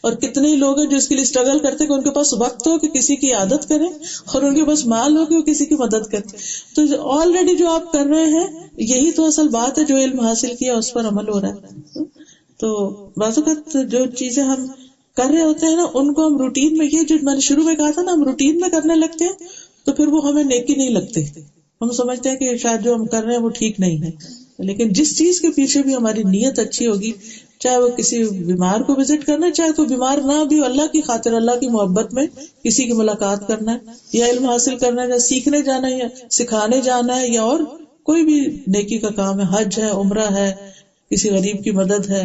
اور کتنے ہی لوگ ہیں جو اس کے لیے اسٹرگل کرتے ہیں کہ ان کے پاس وقت ہو کہ کسی کی عادت کریں اور ان کے پاس مال ہو کہ وہ کسی کی مدد کریں. تو آلریڈی جو آپ کر رہے ہیں یہی تو اصل بات ہے, جو علم حاصل کیا اس پر عمل ہو رہا ہے. تو بعض اوقات جو چیزیں ہم کر رہے ہوتے ہیں نا ان کو ہم روٹین میں, یہ جو میں نے شروع میں کہا تھا نا, ہم روٹین میں کرنے لگتے ہیں تو پھر وہ ہمیں نیکی نہیں لگتے. ہم سمجھتے ہیں کہ شاید جو ہم کر رہے ہیں وہ ٹھیک نہیں ہے. لیکن جس چیز کے پیچھے بھی ہماری نیت اچھی ہوگی, چاہے وہ کسی بیمار کو وزٹ کرنا ہے, چاہے کوئی بیمار نہ بھی, اللہ کی خاطر اللہ کی محبت میں کسی کی ملاقات کرنا ہے یا علم حاصل کرنا ہے یا سیکھنے جانا ہے یا سکھانے جانا ہے یا اور کوئی بھی نیکی کا کام ہے, حج ہے, عمرہ ہے, کسی غریب کی مدد ہے.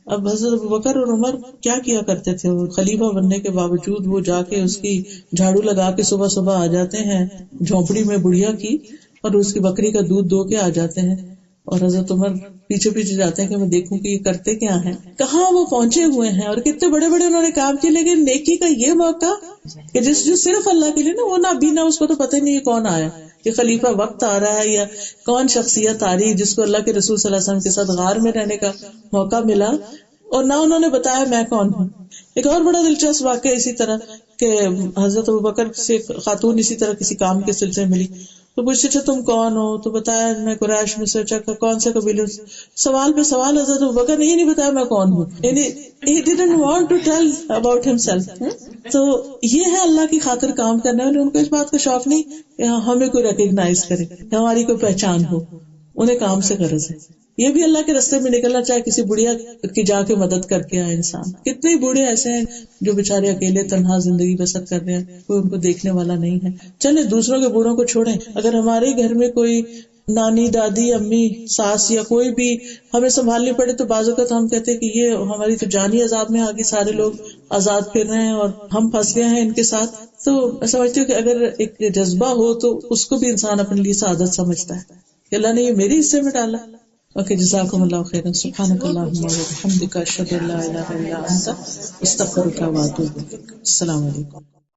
اب حضرت ابوبکر اور عمر کیا کیا کرتے تھے, وہ خلیفہ بننے کے باوجود وہ جا کے اس کی جھاڑو لگا کے صبح صبح آ جاتے ہیں جھونپڑی میں بڑھیا کی, اور اس کی بکری کا دودھ دو کے آ جاتے ہیں. اور حضرت عمر پیچھے پیچھے جاتے ہیں کہ میں دیکھوں کہ یہ کرتے کیا ہیں, کہاں وہ پہنچے ہوئے ہیں اور کتنے بڑے بڑے انہوں نے کام کیے. لیکن نیکی کا یہ موقع کہ جو صرف اللہ کے لیے نا, وہ نہ بینا, اس کو تو پتہ ہی نہیں کون آیا, یہ خلیفہ وقت آ رہا ہے یا کون شخصیت آ رہی ہے جس کو اللہ کے رسول صلی اللہ علیہ وسلم کے ساتھ غار میں رہنے کا موقع ملا, اور نہ انہوں نے بتایا میں کون ہوں. ایک اور بڑا دلچسپ واقعہ اسی طرح کہ حضرت ابوبکر سے خاتون اسی طرح کسی کام کے سلسلے ملی, تو پوچھتے تھے تم کون ہو, تو بتایا میں قریش میں سے. کون سے قبیلے, سوال پہ سوال. حضرت ابوبکر نے یہ نہیں بتایا میں کون ہوں, یعنی he didn't want to tell about himself. تو یہ ہے اللہ کی خاطر کام کرنے والے, ان کو اس بات کا شوق نہیں ہمیں کوئی ریکگنائز کرے, ہماری کوئی پہچان ہو, انہیں کام سے غرض ہے. یہ بھی اللہ کے راستے میں نکلنا, چاہے کسی بڑھیا کی جا کے مدد کر کے آئے انسان. کتنے بوڑھے ایسے ہیں جو بےچارے اکیلے تنہا زندگی بسر کر رہے ہیں, کوئی ان کو دیکھنے والا نہیں ہے. چلے دوسروں کے بوڑھوں کو چھوڑیں, اگر ہمارے گھر میں کوئی نانی, دادی, امی, ساس یا کوئی بھی ہمیں سنبھالنی پڑے تو بعض اوقات ہم کہتے ہیں کہ یہ ہماری تو جانی عذاب میں آگے, سارے لوگ آزاد پھر رہے ہیں اور ہم پھنس گئے ہیں ان کے ساتھ. تو میں سمجھتی ہوں کہ اگر ایک جذبہ ہو تو اس کو بھی انسان اپنے لیے سعادت سمجھتا ہے کہ اللہ نے یہ میرے حصے میں ڈالا. اوکے, جزاکم اللہ خیرا. سبحانک اللہم و بحمدک, اشہد ان لا الہ الا انت, استغفرک و اتوب الیک. السلام علیکم.